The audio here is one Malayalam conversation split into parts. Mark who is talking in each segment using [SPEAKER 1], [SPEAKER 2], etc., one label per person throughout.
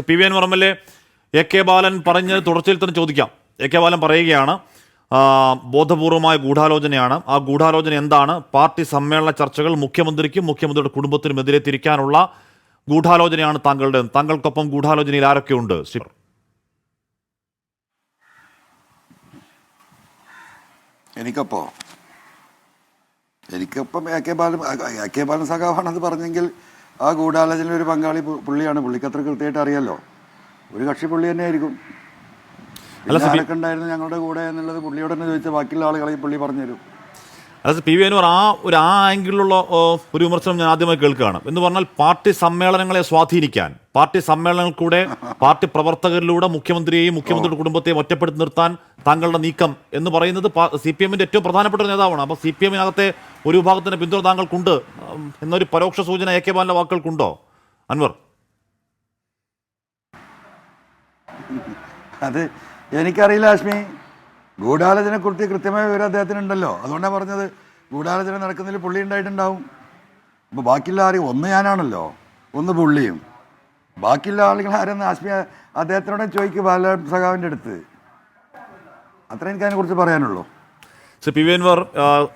[SPEAKER 1] P V Anwar MLA A K Balan പറഞ്ഞത് തുടർച്ചയിൽ തന്നെ ചോദിക്കാം. എ കെ ബാലൻ പറയുകയാണ് ബോധപൂർവമായ ഗൂഢാലോചനയാണ്. ആ ഗൂഢാലോചന എന്താണ്? പാർട്ടി സമ്മേളന ചർച്ചകൾ മുഖ്യമന്ത്രിക്കും മുഖ്യമന്ത്രിയുടെ കുടുംബത്തിനും എതിരെ തിരിക്കാനുള്ള ഗൂഢാലോചനയാണ് താങ്കളുടെ. താങ്കൾക്കൊപ്പം ഗൂഢാലോചനയിൽ ആരൊക്കെയുണ്ട്?
[SPEAKER 2] എനിക്കൊപ്പം എ കെ ബാലൻ സഖാവാണെന്ന് പറഞ്ഞെങ്കിൽ ആ ഗൂഢാലോചനയിൽ ഒരു പങ്കാളി പുള്ളിയാണ്. പുള്ളിക്ക് അത്ര കൃത്യമായിട്ട് അറിയാലോ. ഒരു കക്ഷി പുള്ളി തന്നെ ആയിരിക്കും. ആരൊക്കെ ഉണ്ടായിരുന്നു ഞങ്ങളുടെ കൂടെ എന്നുള്ളത് പുള്ളിയോട് തന്നെ ചോദിച്ചാൽ ബാക്കിയുള്ള ആളുകളെ പുള്ളി പറഞ്ഞുതരും.
[SPEAKER 1] അതായത് പി വി അൻവർ ആ ആംഗിളിലുള്ള ഒരു വിമർശനം ഞാൻ ആദ്യമായി കേൾക്കുകയാണ്. എന്ന് പറഞ്ഞാൽ പാർട്ടി സമ്മേളനങ്ങളെ സ്വാധീനിക്കാൻ, പാർട്ടി സമ്മേളനങ്ങൾക്കൂടെ പാർട്ടി പ്രവർത്തകരിലൂടെ മുഖ്യമന്ത്രിയെയും മുഖ്യമന്ത്രിയുടെ കുടുംബത്തെയും ഒറ്റപ്പെടുത്തി നിർത്താൻ താങ്കളുടെ നീക്കം എന്ന് പറയുന്നത് CPM-ന്റെ ഏറ്റവും പ്രധാനപ്പെട്ട ഒരു നേതാവാണ്. അപ്പോൾ CPM-നകത്തെ ഒരു വിഭാഗത്തിന്റെ പിന്തുണ താങ്കൾക്കുണ്ട് എന്നൊരു പരോക്ഷ സൂചന എ കെ ബാലന്റെ വാക്കുകൾക്കുണ്ടോ അൻവർ?
[SPEAKER 2] അത് എനിക്കറിയില്ല ആശ്മി. ഗൂഢാലോചനയെക്കുറിച്ച് കൃത്യമായ വിവരം അദ്ദേഹത്തിനുണ്ടല്ലോ. അതുകൊണ്ടാണ് പറഞ്ഞത് ഗൂഢാലോചന നടക്കുന്നതിൽ പുള്ളി ഉണ്ടായിട്ടുണ്ടാവും. അപ്പോൾ ബാക്കിയുള്ള ആരും, ഒന്ന് ഞാനാണല്ലോ, ഒന്ന് പുള്ളിയും, ബാക്കിയുള്ള ആളുകൾ ആരെന്ന് ആശ്മി അദ്ദേഹത്തിനോട് ചോദിക്കും, ബാല സഖാവിൻ്റെ അടുത്ത്. അത്ര എനിക്ക് അതിനെക്കുറിച്ച് പറയാനുള്ളൂ.
[SPEAKER 1] പി വി അൻവർ,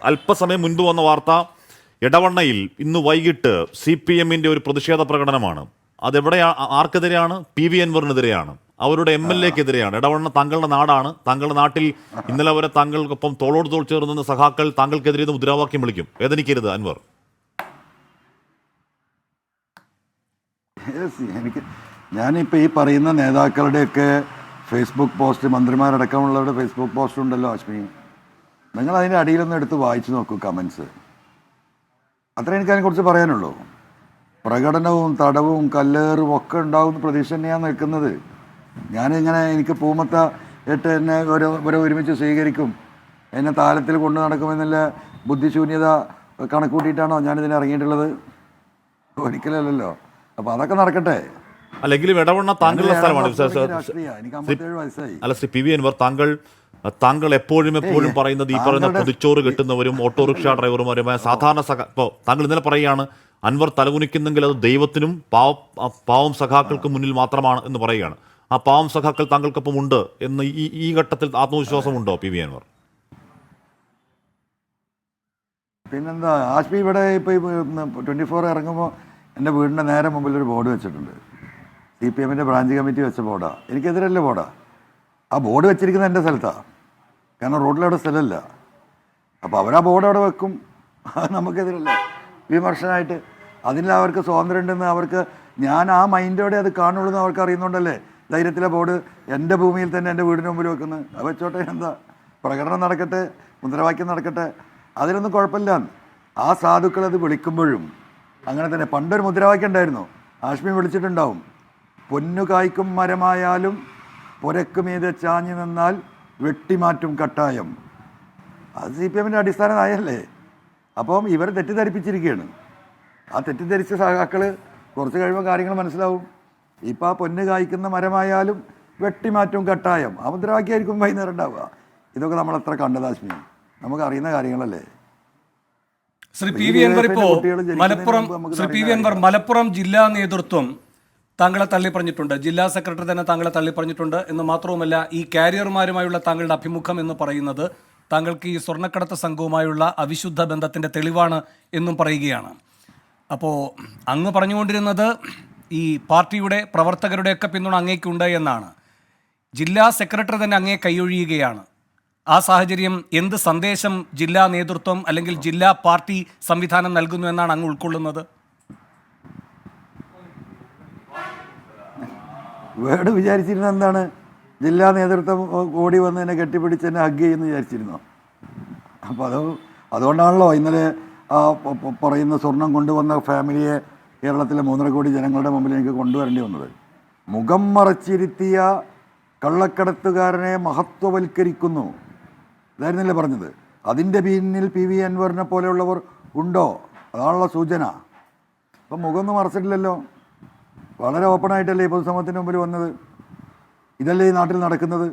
[SPEAKER 1] അല്പസമയം മുൻപ് വന്ന വാർത്ത, എടവണ്ണയിൽ ഇന്ന് വൈകിട്ട് CPM-ന്റെ ഒരു പ്രതിഷേധ പ്രകടനമാണ്. അതെവിടെയാണ്? ആർക്കെതിരെയാണ്? പി വി അൻവറിനെതിരെയാണ്. അവരുടെ MLA-ക്കെതിരെയാണ്. എടവണ്ണ താങ്കളുടെ നാടാണ്. താങ്കളുടെ നാട്ടിൽ ഇന്നലെ വരെ താങ്കൾക്കൊപ്പം തോളോട് തോൾ ചേർന്ന സഖാക്കൾ താങ്കൾക്കെതിരെ മുദ്രാവാക്യം വിളിക്കും. വേദനിക്കരുത് അൻവർ.
[SPEAKER 2] ഞാനിപ്പോൾ ഈ പറയുന്ന നേതാക്കളുടെയൊക്കെ ഫേസ്ബുക്ക് പോസ്റ്റ്, മന്ത്രിമാരടക്കമുള്ളവരുടെ ഫേസ്ബുക്ക് പോസ്റ്റ് ഉണ്ടല്ലോ ആശ്മി, നിങ്ങൾ അതിൻ്റെ അടിയിലൊന്നും എടുത്ത് വായിച്ചു നോക്കൂ കമൻസ്. അത്ര എനിക്ക് അതിനെക്കുറിച്ച് പറയാനുള്ളൂ. പ്രകടനവും തടവും കല്ലേറും ഒക്കെ ഉണ്ടാവും പ്രതീക്ഷ തന്നെയാണ് നിൽക്കുന്നത്. ഞാനിങ്ങനെ എനിക്ക് പൂമത്ത ഇട്ട് എന്നെ ഒരുമിച്ച് സ്വീകരിക്കും, എന്നെ താലത്തിൽ കൊണ്ടു നടക്കുമെന്നുള്ള ബുദ്ധിശൂന്യത കണക്കൂട്ടിയിട്ടാണോ ഞാനിതിന് ഇറങ്ങിയിട്ടുള്ളത്? ഒരിക്കലല്ലോ. അപ്പോൾ അതൊക്കെ നടക്കട്ടെ.
[SPEAKER 1] അല്ലെങ്കിലും എടവണ്ണ താങ്കളുടെ സ്ഥലമാണ്.
[SPEAKER 2] എനിക്ക് 57 വയസ്സായി.
[SPEAKER 1] അല്ല പി വി അൻവർ, താങ്കൾ എപ്പോഴും പറയുന്നത് ഈ പറയുന്ന പൊതിച്ചോറ് കെട്ടുന്നവരും ഓട്ടോറിക്ഷ ഡ്രൈവർമാരുമായ സാധാരണ ഇപ്പോൾ താങ്കൾ ഇന്നലെ പറയുകയാണ് അൻവർ തലകുനിക്കുന്നെങ്കിൽ അത് ദൈവത്തിനും പാവം സഖാക്കൾക്ക് മുന്നിൽ മാത്രമാണ് എന്ന് പറയുകയാണ്. ആ പാവം സഖാക്കൾ താങ്കൾക്കൊപ്പം ഉണ്ട് എന്ന് ഈ ഘട്ടത്തിൽ ആത്മവിശ്വാസമുണ്ടോ പി വി അൻവർ?
[SPEAKER 2] പിന്നെന്താ ആശ്മി, ഇവിടെ ഇപ്പോൾ 24 ഇറങ്ങുമ്പോൾ എൻ്റെ വീടിൻ്റെ നേരെ മുമ്പിൽ ഒരു ബോർഡ് വെച്ചിട്ടുണ്ട്. CPM-ന്റെ ബ്രാഞ്ച് കമ്മിറ്റി വെച്ച ബോർഡാണ്. എനിക്കെതിരല്ലേ ബോർഡാണ്. ആ ബോർഡ് വെച്ചിരിക്കുന്നത് എൻ്റെ സ്ഥലത്താണ്. കാരണം റോഡിലവിടെ സ്ഥലമില്ല. അപ്പോൾ അവരാ ബോർഡ് അവിടെ വെക്കും. നമുക്കെതിരല്ല വിമർശനമായിട്ട്. അതിൽ അവർക്ക് സ്വാതന്ത്ര്യം ഉണ്ടെന്ന് അവർക്ക്, ഞാൻ ആ മൈൻഡോടെ അത് കാണുള്ളൂ എന്ന് അവർക്ക് അറിയുന്നുണ്ടല്ലേ ധൈര്യത്തിലെ ബോർഡ് എൻ്റെ ഭൂമിയിൽ തന്നെ എൻ്റെ വീടിന് മുമ്പിൽ വെക്കുന്നത്. അത് വെച്ചോട്ടെ, എന്താ പ്രകടനം നടക്കട്ടെ, മുദ്രാവാക്യം നടക്കട്ടെ, അതിലൊന്നും കുഴപ്പമില്ല. ആ സാധുക്കൾ അത് വിളിക്കുമ്പോഴും അങ്ങനെ തന്നെ. പണ്ടൊരു മുദ്രാവാക്യം ഉണ്ടായിരുന്നു, ആശ്മി വിളിച്ചിട്ടുണ്ടാവും, പൊന്നു കായ്ക്കും മരമായാലും പുരക്കുമീതെ ചാഞ്ഞു നിന്നാൽ വെട്ടിമാറ്റും കട്ടായം. അത് CPM-ന്റെ അടിസ്ഥാന നയമല്ലേ. അപ്പം ഇവർ തെറ്റിദ്ധരിപ്പിച്ചിരിക്കുകയാണ്. ആ തെറ്റിദ്ധരിച്ച സഖാക്കൾ കുറച്ച് കഴിയുമ്പോൾ കാര്യങ്ങൾ മനസ്സിലാവും. ഇപ്പം ആ പൊന്ന് കായ്ക്കുന്ന മരമായാലും വെട്ടിമാറ്റും കട്ടായം, ആ മുദ്രാവാക്യമായിരിക്കും വൈകുന്നേരം ഉണ്ടാവുക. ഇതൊക്കെ നമ്മൾ എത്ര കണ്ടതാശ്മി, നമുക്ക് അറിയുന്ന കാര്യങ്ങളല്ലേ.
[SPEAKER 3] ശ്രീ പി വി അൻവർ, മലപ്പുറം ജില്ലാ നേതൃത്വം താങ്കളെ തള്ളി പറഞ്ഞിട്ടുണ്ട്, ജില്ലാ സെക്രട്ടറി തന്നെ താങ്കളെ തള്ളി പറഞ്ഞിട്ടുണ്ട് എന്ന് മാത്രവുമല്ല, ഈ കാരിയർമാരുമായുള്ള താങ്കളുടെ അഭിമുഖം എന്ന് പറയുന്നത് താങ്കൾക്ക് ഈ സ്വർണ്ണക്കടത്ത് സംഘവുമായുള്ള അവിശുദ്ധ ബന്ധത്തിൻ്റെ തെളിവാണ് എന്നും പറയുകയാണ്. അപ്പോൾ അങ്ങ് പറഞ്ഞുകൊണ്ടിരുന്നത് ഈ പാർട്ടിയുടെ പ്രവർത്തകരുടെയൊക്കെ പിന്തുണ അങ്ങേക്കുണ്ട് എന്നാണ്. ജില്ലാ സെക്രട്ടറി തന്നെ അങ്ങേ കൈയൊഴിയുകയാണ്. ആ സാഹചര്യം എന്ത് സന്ദേശം ജില്ലാ നേതൃത്വം അല്ലെങ്കിൽ ജില്ലാ പാർട്ടി സംവിധാനം നൽകുന്നു എന്നാണ് അങ്ങ് ഉൾക്കൊള്ളുന്നത്?
[SPEAKER 2] വേർഡ് വിചാരിച്ചിരുന്നത് എന്താണ്? ജില്ലാ നേതൃത്വം ഓടി വന്ന് എന്നെ കെട്ടിപ്പിടിച്ച് എന്നെ ഹഗ് ചെയ്യുമെന്ന് വിചാരിച്ചിരുന്നോ? അപ്പോൾ അതുകൊണ്ടാണല്ലോ ഇന്നലെ പറയുന്ന സ്വർണം കൊണ്ടുവന്ന ഫാമിലിയെ കേരളത്തിലെ 3.5 കോടി ജനങ്ങളുടെ മുമ്പിൽ എനിക്ക് കൊണ്ടുവരേണ്ടി വന്നത്. മുഖം മറച്ചിരുത്തിയ കള്ളക്കടത്തുകാരനെ മഹത്വവൽക്കരിക്കുന്നു, ഇതായിരുന്നല്ലേ പറഞ്ഞത്. അതിൻ്റെ പിന്നിൽ പി വി അൻവറിനെ പോലെയുള്ളവർ ഉണ്ടോ? അതാണുള്ള സൂചന. അപ്പം മുഖമൊന്നും മറച്ചിട്ടില്ലല്ലോ. വളരെ ഓപ്പണായിട്ടല്ലേ ഈ പൊതുസമൂഹത്തിന് മുമ്പിൽ വന്നത്. ഇതല്ലേ ഈ നാട്ടിൽ നടക്കുന്നത്.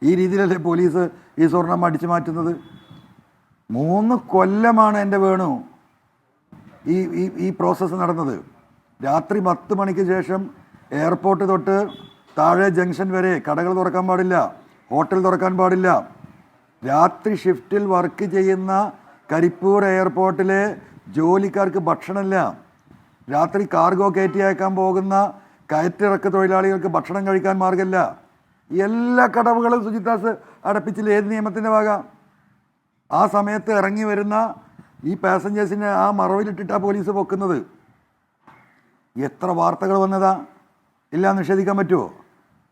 [SPEAKER 2] ഈ രീതിയിലല്ലേ പോലീസ് ഈ സ്വർണം അടിച്ചു മാറ്റുന്നത്. 3 കൊല്ലമാണ് എൻ്റെ വേണു ഈ പ്രോസസ്സ് നടന്നത്. രാത്രി 10 മണിക്ക് ശേഷം എയർപോർട്ട് തൊട്ട് താഴെ ജംഗ്ഷൻ വരെ കടകൾ തുറക്കാൻ പാടില്ല, ഹോട്ടൽ തുറക്കാൻ പാടില്ല. രാത്രി ഷിഫ്റ്റിൽ വർക്ക് ചെയ്യുന്ന കരിപ്പൂർ എയർപോർട്ടിലെ ജോലിക്കാർക്ക് ഭക്ഷണമില്ല. രാത്രി കാർഗോ കയറ്റി അയക്കാൻ പോകുന്ന കയറ്റിറക്ക് തൊഴിലാളികൾക്ക് ഭക്ഷണം കഴിക്കാൻ മാർഗമില്ല. എല്ലാ കടവുകളും സുജിത്താസ് അടപ്പിച്ചില്ല. ഏത് നിയമത്തിൻ്റെ ഭാഗം? ആ സമയത്ത് ഇറങ്ങി വരുന്ന ഈ പാസഞ്ചേഴ്സിനെ ആ മറവിലിട്ടിട്ടാണ് പോലീസ് പൊക്കുന്നത്. എത്ര വാർത്തകൾ വന്നതാ, ഇല്ല നിഷേധിക്കാൻ പറ്റുമോ?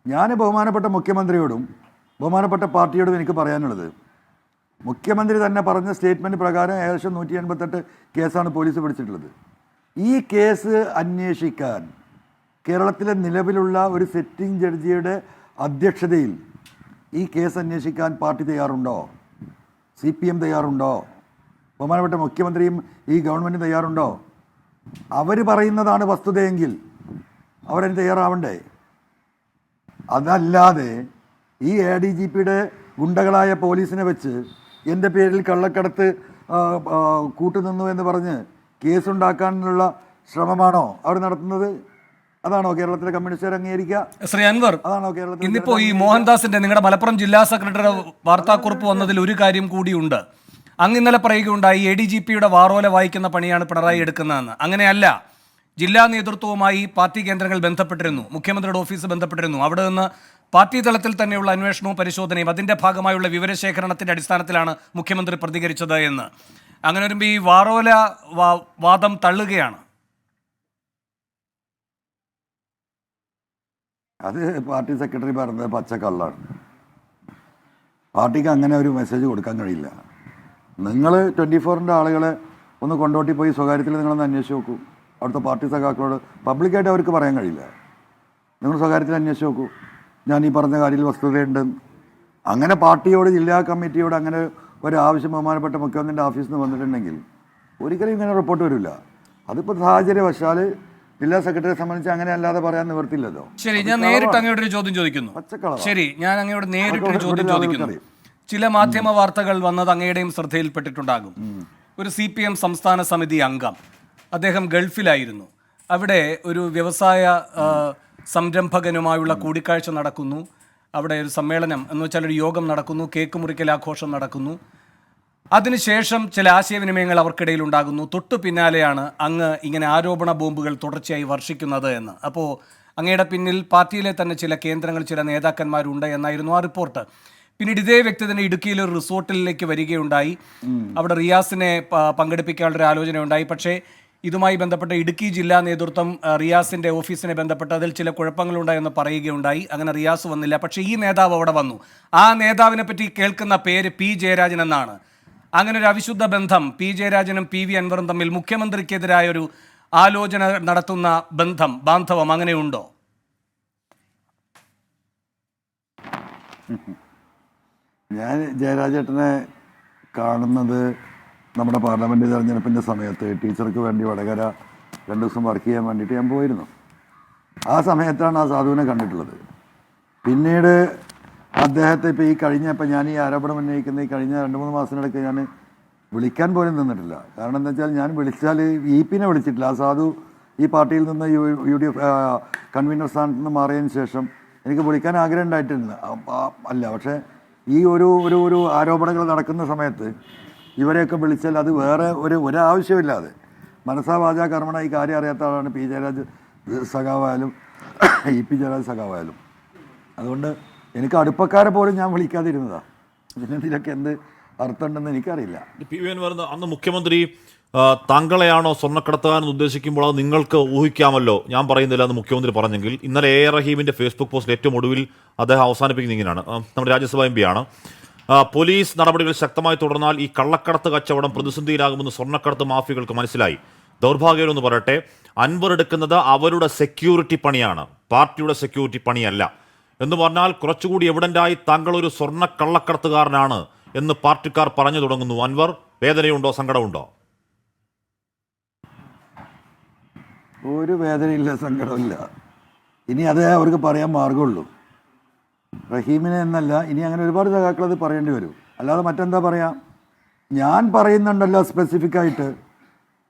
[SPEAKER 2] ഞാൻ ബഹുമാനപ്പെട്ട മുഖ്യമന്ത്രിയോടും ബഹുമാനപ്പെട്ട പാർട്ടിയോടും എനിക്ക് പറയാനുള്ളത്, മുഖ്യമന്ത്രി തന്നെ പറഞ്ഞ സ്റ്റേറ്റ്മെൻറ്റ് പ്രകാരം ഏകദേശം 188 കേസാണ് പോലീസ് പിടിച്ചിട്ടുള്ളത്. ഈ കേസ് അന്വേഷിക്കാൻ കേരളത്തിലെ നിലവിലുള്ള ഒരു സിറ്റിംഗ് ജഡ്ജിയുടെ അധ്യക്ഷതയിൽ ഈ കേസ് അന്വേഷിക്കാൻ പാർട്ടി തയ്യാറുണ്ടോ? CPM തയ്യാറുണ്ടോ? ബഹുമാനപ്പെട്ട മുഖ്യമന്ത്രിയും ഈ ഗവൺമെൻറ് തയ്യാറുണ്ടോ? അവർ പറയുന്നതാണ് വസ്തുതയെങ്കിൽ അവരതിന് തയ്യാറാവണ്ടേ? അതല്ലാതെ ഈ ADGPയുടെ ഗുണ്ടകളായ പോലീസിനെ വെച്ച് എൻ്റെ പേരിൽ കള്ളക്കടത്ത് കൂട്ടുനിന്നു എന്ന് പറഞ്ഞ് കേസുണ്ടാക്കാനുള്ള ശ്രമമാണോ അവർ നടത്തുന്നത്? അതാണോ കേരളത്തിലെ കമ്മ്യൂണിസ്റ്റുകാർ അംഗീകരിക്കുക?
[SPEAKER 3] ശ്രീ അൻവർ,
[SPEAKER 2] അതാണോ കേരളത്തിൽ?
[SPEAKER 3] ഇന്നിപ്പോ ഈ മോഹൻദാസിന്റെ, നിങ്ങളുടെ മലപ്പുറം ജില്ലാ സെക്രട്ടറി വാർത്താക്കുറിപ്പ് വന്നതിൽ ഒരു കാര്യം കൂടിയുണ്ട്. അങ്ങ് ഇന്നലെ പറയുകയുണ്ടായി ADGPയുടെ വാറോല വായിക്കുന്ന പണിയാണ് പിണറായി എടുക്കുന്നതെന്ന്. അങ്ങനെയല്ല. ജില്ലാ നേതൃത്വവുമായി പാർട്ടി കേന്ദ്രങ്ങൾ ബന്ധപ്പെട്ടിരുന്നു, മുഖ്യമന്ത്രിയുടെ ഓഫീസ് ബന്ധപ്പെട്ടിരുന്നു. അവിടെ നിന്ന് പാർട്ടി തലത്തിൽ തന്നെയുള്ള അന്വേഷണവും പരിശോധനയും അതിന്റെ ഭാഗമായുള്ള വിവരശേഖരണത്തിന്റെ അടിസ്ഥാനത്തിലാണ് മുഖ്യമന്ത്രി പ്രതികരിച്ചത് എന്ന്. അങ്ങനെ വരുമ്പോൾ ഈ വാറോല വാദം തള്ളുകയാണ്.
[SPEAKER 2] അത് പാർട്ടി സെക്രട്ടറി പറഞ്ഞത് പച്ചക്കള്ളാണ്. പാർട്ടിക്ക് അങ്ങനെ ഒരു മെസ്സേജ് കൊടുക്കാൻ കഴിയില്ല. നിങ്ങൾ 24ൻ്റെ ആളുകളെ ഒന്ന് കൊണ്ടോട്ടി പോയി സ്വകാര്യത്തിൽ നിങ്ങളൊന്ന് അന്വേഷിച്ച് നോക്കൂ. അവിടുത്തെ പാർട്ടി സഖാക്കളോട് പബ്ലിക്കായിട്ട് അവർക്ക് പറയാൻ കഴിയില്ല. നിങ്ങൾ സ്വകാര്യത്തിൽ അന്വേഷിച്ച് നോക്കൂ, ഞാൻ ഈ പറഞ്ഞ കാര്യത്തിൽ വസ്തുതയുണ്ട്. അങ്ങനെ പാർട്ടിയോട്, ജില്ലാ കമ്മിറ്റിയോട് അങ്ങനെ ഒരു ആവശ്യം ബഹുമാനപ്പെട്ട മുഖ്യമന്ത്രിൻ്റെ ഓഫീസിൽ നിന്ന് വന്നിട്ടുണ്ടെങ്കിൽ ഒരിക്കലും ഇങ്ങനെ റിപ്പോർട്ട് വരില്ല. അതിപ്പോൾ സാഹചര്യവശാൽ ജില്ലാ സെക്രട്ടറിയെ സംബന്ധിച്ച് അങ്ങനെ അല്ലാതെ പറയാൻ നിവർത്തില്ലല്ലോ.
[SPEAKER 3] ശരി, ഞാൻ നേരിട്ട് അങ്ങയോട് ഒരു ചോദ്യം ചോദിക്കുന്നു. ശരി, ഞാൻ അങ്ങയോട് നേരിട്ടൊരു ചോദ്യം ചോദിക്കുന്നു. ചില മാധ്യമ വാർത്തകൾ വന്നത് അങ്ങയുടെയും ശ്രദ്ധയിൽപ്പെട്ടിട്ടുണ്ടാകും. ഒരു CPM സംസ്ഥാന സമിതി അംഗം, അദ്ദേഹം ഗൾഫിലായിരുന്നു. അവിടെ ഒരു വ്യവസായ സംരംഭകനുമായുള്ള കൂടിക്കാഴ്ച നടക്കുന്നു. അവിടെ ഒരു സമ്മേളനം എന്ന് വെച്ചാൽ ഒരു യോഗം നടക്കുന്നു, കേക്ക് മുറിക്കൽ ആഘോഷം നടക്കുന്നു. അതിനുശേഷം ചില ആശയവിനിമയങ്ങൾ അവർക്കിടയിൽ ഉണ്ടാകുന്നു. തൊട്ടു പിന്നാലെയാണ് അങ്ങ് ഇങ്ങനെ ആരോപണ ബോംബുകൾ തുടർച്ചയായി വർഷിക്കുന്നത് എന്ന്. അപ്പോൾ അങ്ങയുടെ പിന്നിൽ പാർട്ടിയിലെ തന്നെ ചില കേന്ദ്രങ്ങൾ, ചില നേതാക്കന്മാരുണ്ട് എന്നായിരുന്നു ആ റിപ്പോർട്ട്. പിന്നീട് ഇതേ വ്യക്തി തന്നെ ഇടുക്കിയിലെ ഒരു റിസോർട്ടിലേക്ക് വരികയുണ്ടായി. അവിടെ റിയാസിനെ പങ്കെടുപ്പിക്കാനുള്ള ഒരു ആലോചനയുണ്ടായി. പക്ഷേ ഇതുമായി ബന്ധപ്പെട്ട ഇടുക്കി ജില്ലാ നേതൃത്വം റിയാസിന്റെ ഓഫീസിനെ ബന്ധപ്പെട്ട് അതിൽ ചില കുഴപ്പങ്ങളുണ്ടായെന്ന് പറയുകയുണ്ടായി. അങ്ങനെ റിയാസ് വന്നില്ല. പക്ഷേ ഈ നേതാവ് അവിടെ വന്നു. ആ നേതാവിനെ പറ്റി കേൾക്കുന്ന പേര് P. ജയരാജൻ എന്നാണ്. അങ്ങനെ ഒരു അവിശുദ്ധ ബന്ധം P. ജയരാജനും PV അൻവറും തമ്മിൽ മുഖ്യമന്ത്രിക്കെതിരായ ഒരു ആലോചന നടത്തുന്ന ബാന്ധവം അങ്ങനെയുണ്ടോ?
[SPEAKER 2] ഞാൻ ജയരാജേട്ടനെ കാണുന്നത് നമ്മുടെ പാർലമെൻറ്റ് തെരഞ്ഞെടുപ്പിൻ്റെ സമയത്ത് ടീച്ചർക്ക് വേണ്ടി വടകര 2 ദിവസം വർക്ക് ചെയ്യാൻ വേണ്ടിയിട്ട് ഞാൻ പോയിരുന്നു. ആ സമയത്താണ് ആ സാധുവിനെ കണ്ടിട്ടുള്ളത്. പിന്നീട് അദ്ദേഹത്തെ ഇപ്പോൾ ഞാൻ ഈ ആരോപണം ഉന്നയിക്കുന്ന ഈ കഴിഞ്ഞ 2-3 മാസത്തിനിടയ്ക്ക് ഞാൻ വിളിക്കാൻ പോലും നിന്നിട്ടില്ല. കാരണം എന്താ വെച്ചാൽ ഞാൻ വിളിച്ചാൽ നെ വിളിച്ചിട്ടില്ല. ആ സാധു ഈ പാർട്ടിയിൽ നിന്ന് UDF കൺവീനർ സ്ഥാനത്ത് നിന്ന് മാറിയതിന് ശേഷം എനിക്ക് വിളിക്കാൻ ആഗ്രഹം ഉണ്ടായിട്ടുണ്ട്. പക്ഷേ ഈ ഒരു ആരോപണങ്ങൾ നടക്കുന്ന സമയത്ത് ഇവരെയൊക്കെ വിളിച്ചാൽ അത് വേറെ ഒരാവശ്യമില്ലാതെ മനസാ വാചാ കർമ്മണ ഈ കാര്യം അറിയാത്ത ആളാണ് P. ജയരാജ് സഖാവായാലും EP ജയരാജ് സഖാവായാലും. അതുകൊണ്ട് എനിക്ക് അടുപ്പക്കാരെ പോലും ഞാൻ വിളിക്കാതിരുന്നതാണ്. പിന്നെ ഇതിലൊക്കെ എന്ത് അർത്ഥമുണ്ടെന്ന് എനിക്കറിയില്ല.
[SPEAKER 1] PV അന്ന് മുഖ്യമന്ത്രി താങ്കളെയാണോ സ്വർണ്ണക്കടത്തുകാരെന്ന് ഉദ്ദേശിക്കുമ്പോൾ അത് നിങ്ങൾക്ക് ഊഹിക്കാമല്ലോ, ഞാൻ പറയുന്നില്ല എന്ന് മുഖ്യമന്ത്രി പറഞ്ഞെങ്കിൽ, ഇന്നലെ A. റഹീമിന്റെ ഫേസ്ബുക്ക് പോസ്റ്റിൽ ഏറ്റവും ഒടുവിൽ അദ്ദേഹം അവസാനിപ്പിക്കുന്നത് ഇങ്ങനെയാണ്. നമ്മുടെ രാജ്യസഭാ MP ആണ്. പോലീസ് നടപടികൾ ശക്തമായി തുടർന്നാൽ ഈ കള്ളക്കടത്ത് കച്ചവടം പ്രതിസന്ധിയിലാകുമെന്ന് സ്വർണ്ണക്കടത്ത് മാഫിയകൾക്ക് മനസ്സിലായി. ദൗർഭാഗ്യമെന്ന് പറയട്ടെ, അൻവർ എടുക്കുന്നത് അവരുടെ സെക്യൂരിറ്റി പണിയാണ്, പാർട്ടിയുടെ സെക്യൂരിറ്റി പണിയല്ല എന്ന് പറഞ്ഞാൽ കുറച്ചുകൂടി എവിഡൻ്റായി താങ്കൾ ഒരു സ്വർണ്ണ കള്ളക്കടത്തുകാരനാണ് എന്ന് പാർട്ടിക്കാർ പറഞ്ഞു തുടങ്ങുന്നു. അൻവർ, വേദനയുണ്ടോ, സങ്കടമുണ്ടോ?
[SPEAKER 2] ഒരു വേദനയില്ല, സങ്കടമില്ല. ഇനി അതേ അവർക്ക് പറയാൻ മാർഗമുള്ളൂ. റഹീമിനെ എന്നല്ല, ഇനി അങ്ങനെ ഒരുപാട് സഖാക്കൾ അത് പറയേണ്ടി വരും. അല്ലാതെ മറ്റെന്താ ഞാൻ പറയുന്നുണ്ടല്ലോ സ്പെസിഫിക്കായിട്ട്.